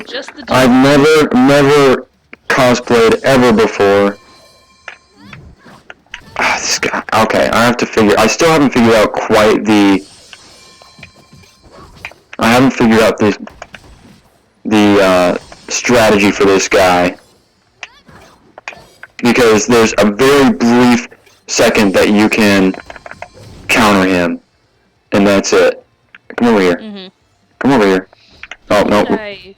I've never cosplayed ever before. Ah, this guy. Okay, I still haven't figured out quite I haven't figured out the strategy for this guy. Because there's a very brief second that you can counter him. And that's it. Come over here. Mm-hmm. Come over here. Oh, no. Who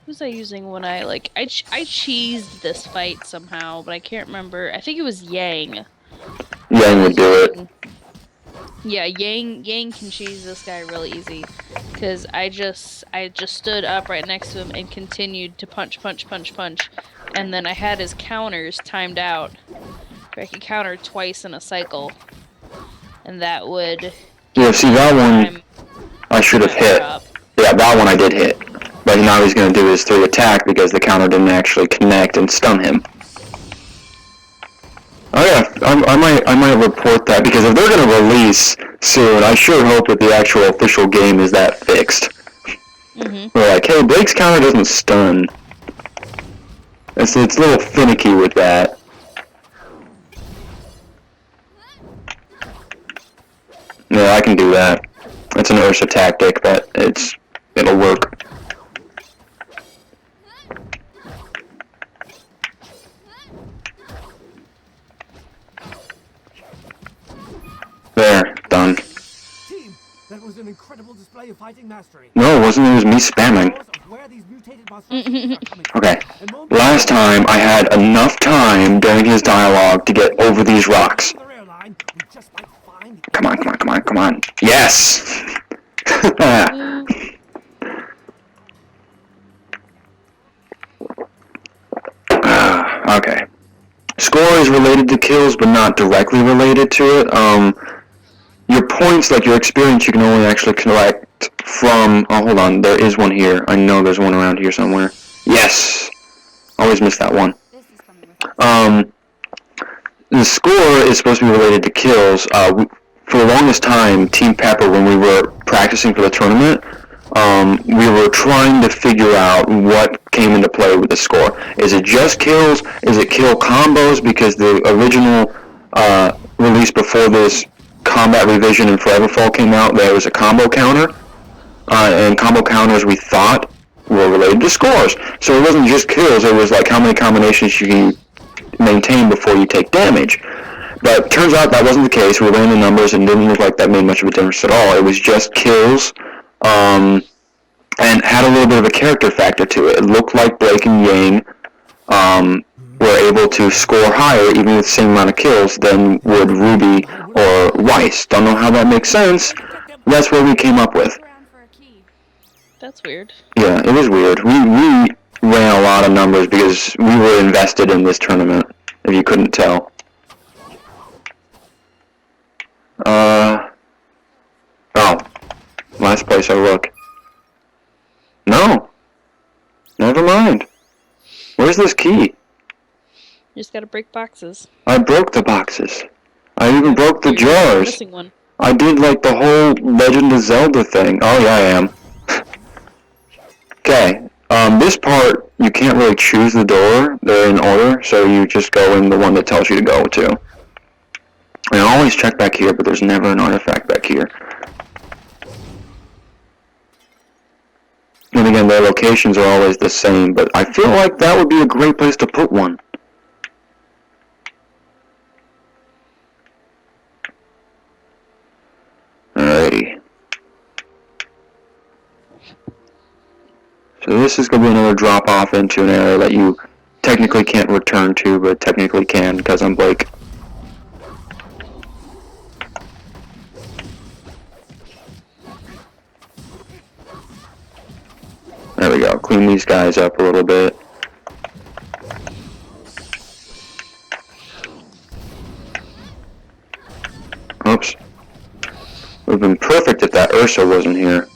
was I using when I cheesed this fight somehow, but I can't remember. I think it was Yang. Yang would do it. Yeah, Yang can cheese this guy really easy. Because I just stood up right next to him and continued to punch. And then I had his counters timed out. I could counter twice in a cycle. And that would... Yeah, see, that one I should have hit. Yeah, that one I did hit. But now he's going to do his 3 attack because the counter didn't actually connect and stun him. Oh yeah, I might report that, because if they're going to release soon, I sure hope that the actual official game is that fixed. Mm-hmm. We're like, hey, Blake's counter doesn't stun. It's a little finicky with that. Yeah, I can do that. It's an Ursa tactic, but it'll work. There, done. Team, that was an incredible display of fighting mastery. No, it wasn't. It was me spamming. Where these mutated monstrosities are coming from. Okay. Last time, I had enough time during his dialogue to get over these rocks. The rail line, we just might find Come on. Yes! Okay. Score is related to kills, but not directly related to it. Your points, like your experience, you can only actually collect from... Oh, hold on. There is one here. I know there's one around here somewhere. Yes! Always miss that one. This is coming with us. The score is supposed to be related to kills. For the longest time, Team Pepper, when we were practicing for the tournament, we were trying to figure out what came into play with the score. Is it just kills? Is it kill combos? Because the original release before this Combat Revision and Forever Fall came out, there was a combo counter. And combo counters, we thought, were related to scores. So it wasn't just kills, it was like how many combinations you can maintain before you take damage. But it turns out that wasn't the case. We ran the numbers and didn't look like that made much of a difference at all. It was just kills, and had a little bit of a character factor to it. It looked like Blake and Yang were able to score higher, even with the same amount of kills, than would RWBY or Weiss. Don't know how that makes sense. That's what we came up with. Around for a key. That's weird. Yeah, it was weird. We ran a lot of numbers because we were invested in this tournament, if you couldn't tell. Oh. Last place I look. No. Never mind. Where's this key? You just gotta break boxes. I broke the boxes. I even broke the You're jars. missing one. I did like the whole Legend of Zelda thing. Oh yeah, I am. Okay. This part you can't really choose the door. They're in order, so you just go in the one that tells you to go to. And I always check back here, but there's never an artifact back here. And again, their locations are always the same, but I feel like that would be a great place to put one. Alrighty. So this is going to be another drop off into an area that you technically can't return to, but technically can because I'm Blake. There we go. Clean these guys up a little bit. Oops. It would have been perfect if that Ursa wasn't here.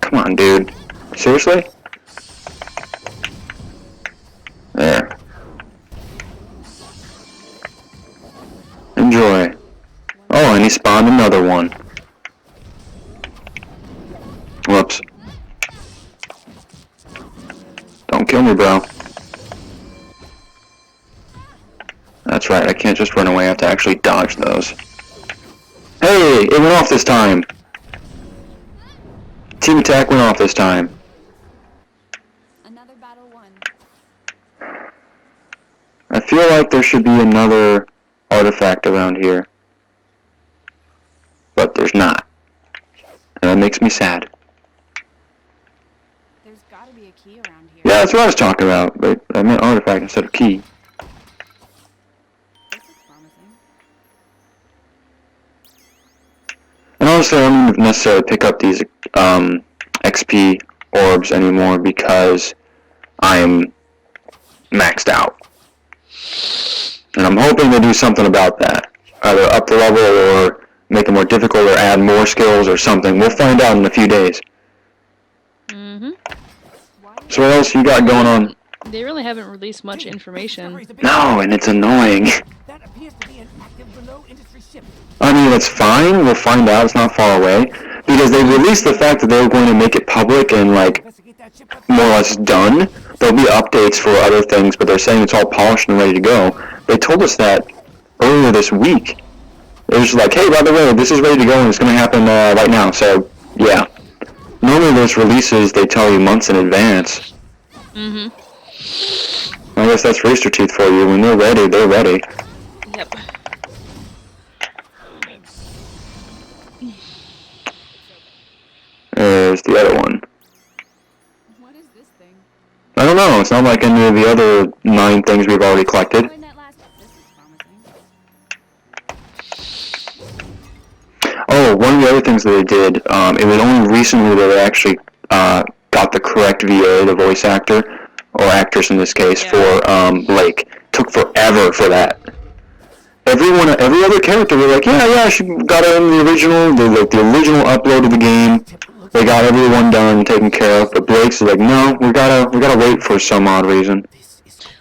Come on, dude. Seriously? There. Enjoy. Oh, and he spawned another one. Whoops. Don't kill me, bro. That's right, I can't just run away, I have to actually dodge those. Hey, it went off this time! Team attack went off this time. Another battle won. I feel like there should be another artifact around here. But there's not. And that makes me sad. There's gotta be a key around here. Yeah, that's what I was talking about, but I meant artifact instead of key. This looks promising. And honestly, I don't even necessarily pick up these XP orbs anymore because I'm maxed out. And I'm hoping to do something about that. Either up the level or make it more difficult or add more skills or something. We'll find out in a few days. Mm-hmm. So what else you got going on? They really haven't released much information. No, and it's annoying. That appears to be an active below industry ship. I mean, it's fine. We'll find out. It's not far away. Because they released the fact that they were going to make it public and, like, Investigate that ship up. more or less done. There'll be updates for other things, but they're saying it's all polished and ready to go. They told us that earlier this week. It was like, hey, by the way, this is ready to go and it's going to happen right now. So, yeah. Normally those releases, they tell you months in advance. Mm-hmm. I guess that's Rooster Teeth for you. When they're ready, they're ready. Yep. There's the other one. What is this thing? I don't know. It's not like any of the other 9 things we've already collected. Find that last. This is promising. Oh, one of the other things that they did, it was only recently that they actually got the correct VA, the voice actor, or actress in this case, for Blake. Took forever for that. Every other character were like, yeah, she got it in the original, the original upload of the game. They got everyone done, taken care of. But Blake's like, no, we gotta wait for some odd reason.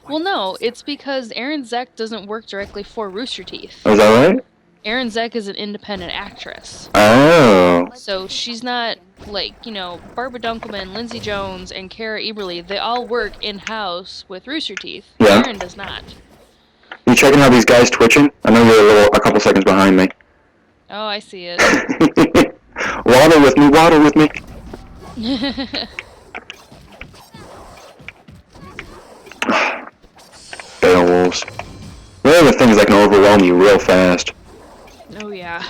Well, no, it's because Aaron Zek doesn't work directly for Rooster Teeth. Oh, is that right? Aaron Zek is an independent actress. Oh. So she's not, like, Barbara Dunkelman, Lindsay Jones, and Kara Eberly, they all work in-house with Rooster Teeth. Yeah. Aaron does not. You checking out these guys twitching? I know you're a couple seconds behind me. Oh, I see it. Water with me. Beowulfs. They're the things that can overwhelm you real fast. Oh, yeah.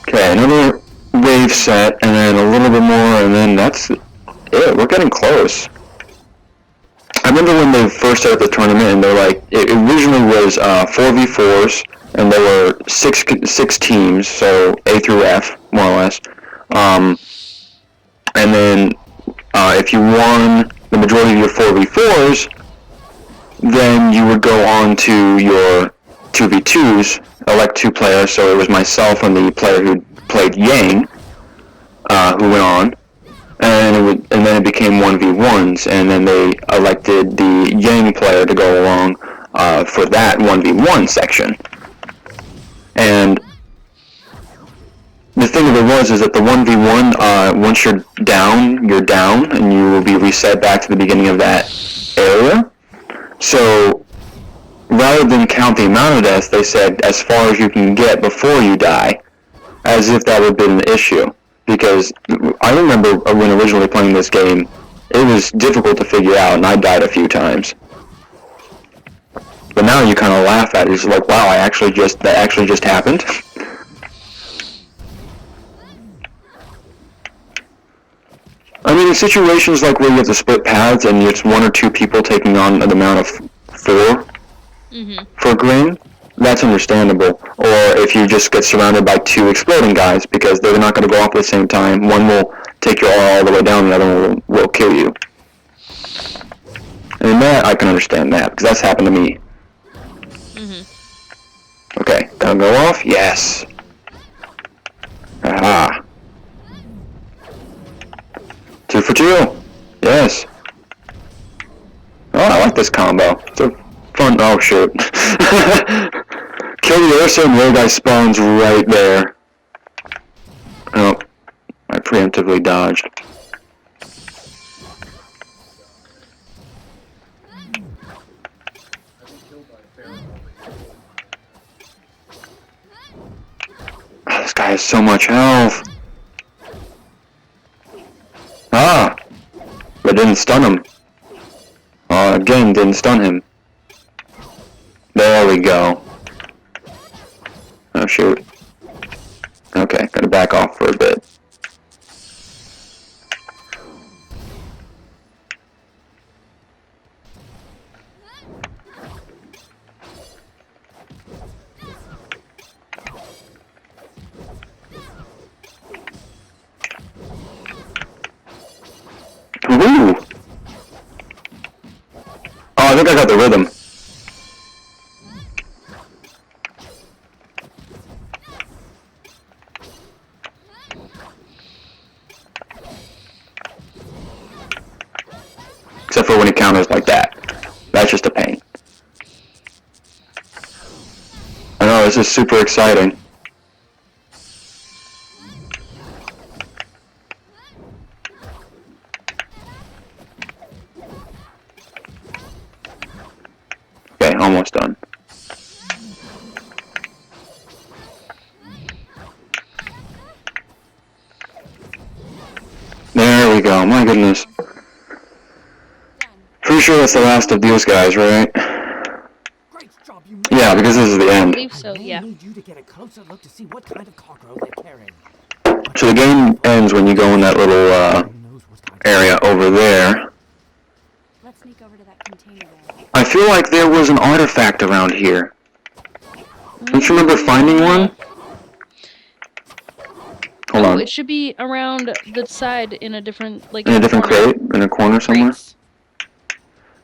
Okay, another wave set, and then a little bit more, and then that's it. We're getting close. I remember when they first started the tournament, and they're like, it originally was 4v4s, and there were six teams, so A through F, more or less. And then if you won the majority of your 4v4s, then you would go on to your 2v2s, elect 2 players, so it was myself and the player who played Yang, who went on, and then it became 1v1s, and then they elected the Yang player to go along for that 1v1 section. And the thing of it is that the 1v1, once you're down, and you will be reset back to the beginning of that area. So, rather than count the amount of deaths, they said as far as you can get before you die, as if that would have been an issue. Because I remember when originally playing this game, it was difficult to figure out, and I died a few times. But now you kind of laugh at it. It's like, wow, that actually just happened. I mean, in situations like where you have to split paths and it's one or two people taking on an amount of 4 for Grimm, that's understandable. Or if you just get surrounded by 2 exploding guys because they're not going to go off at the same time, one will take your aura all the way down, the other one will kill you. And that, I can understand that, because that's happened to me. Okay, gonna go off? Yes. Aha. 2 for 2. Yes. Oh, I like this combo. It's a fun. Oh, shoot. Kill the Ursa and the other guy spawns right there. Oh, I preemptively dodged. Oh, this guy has so much health. Ah! But didn't stun him. Again, didn't stun him. There we go. Oh, shoot. Okay, gotta back off for a bit. Woo! Oh, I think I got the rhythm. Except for when he counters like that. That's just a pain. I know, this is super exciting. Okay, almost done. There we go, my goodness. Pretty sure that's the last of these guys, right? Great job, you Yeah, because this is the I end. believe so, yeah. need you to get a closer look to see what kind of cargo they're carrying. So the game ends when you go in that little Who knows what kind of area over there. Let's sneak over to that container there. I feel like there was an artifact around here. Don't you remember finding one? Hold Oh, on. it should be around the side in a different, like, In a different corner. crate? In a corner somewhere? Crates.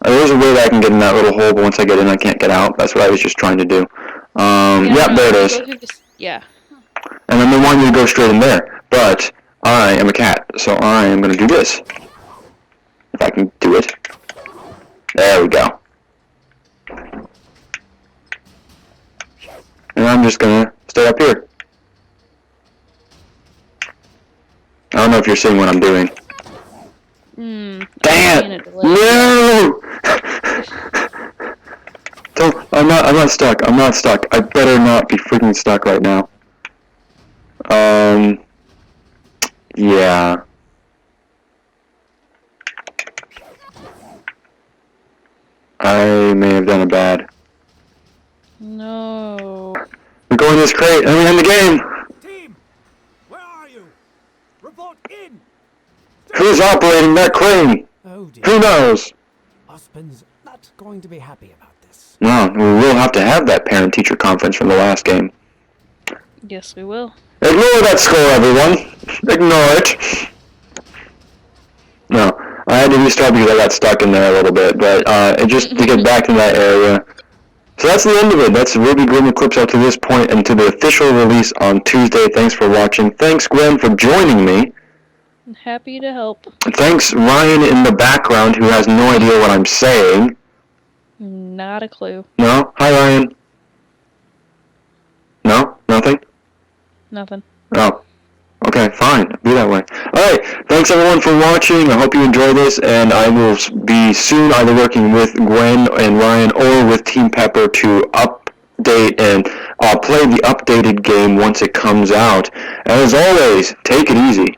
There's a way that I can get in that little hole, but once I get in, I can't get out. That's what I was just trying to do. Yep, no, there it is. go through this- Yeah. And then they want you to go straight in there. But I am a cat, so I am going to do this. If I can do it. There we go. And I'm just going to stay up here. I don't know if you're seeing what I'm doing. Dang it! No! I'm not stuck. I'm not stuck. I better not be freaking stuck right now. Yeah. I may have done a bad. No. We go in this crate and we end the game! Team, where are you? Report in. Who's operating that crane? Oh dear. Who knows? Usman's not going to be happy about this. No, we will have to have that parent-teacher conference from the last game. Yes, we will. Ignore that score, everyone. Ignore it. No, I had to restart because I got stuck in there a little bit, but just to get back in that area. So that's the end of it. That's RWBY Grimm Eclipse up to this point and to the official release on Tuesday. Thanks for watching. Thanks, Gwen, for joining me. Happy to help. Thanks, Ryan, in the background, who has no idea what I'm saying. Not a clue. No? Hi, Ryan. No? Nothing? Nothing. Oh. Okay, fine. Be that way. Alright, thanks everyone for watching. I hope you enjoyed this, and I will be soon either working with Gwen and Ryan or with Team Pepper to update and play the updated game once it comes out. As always, take it easy.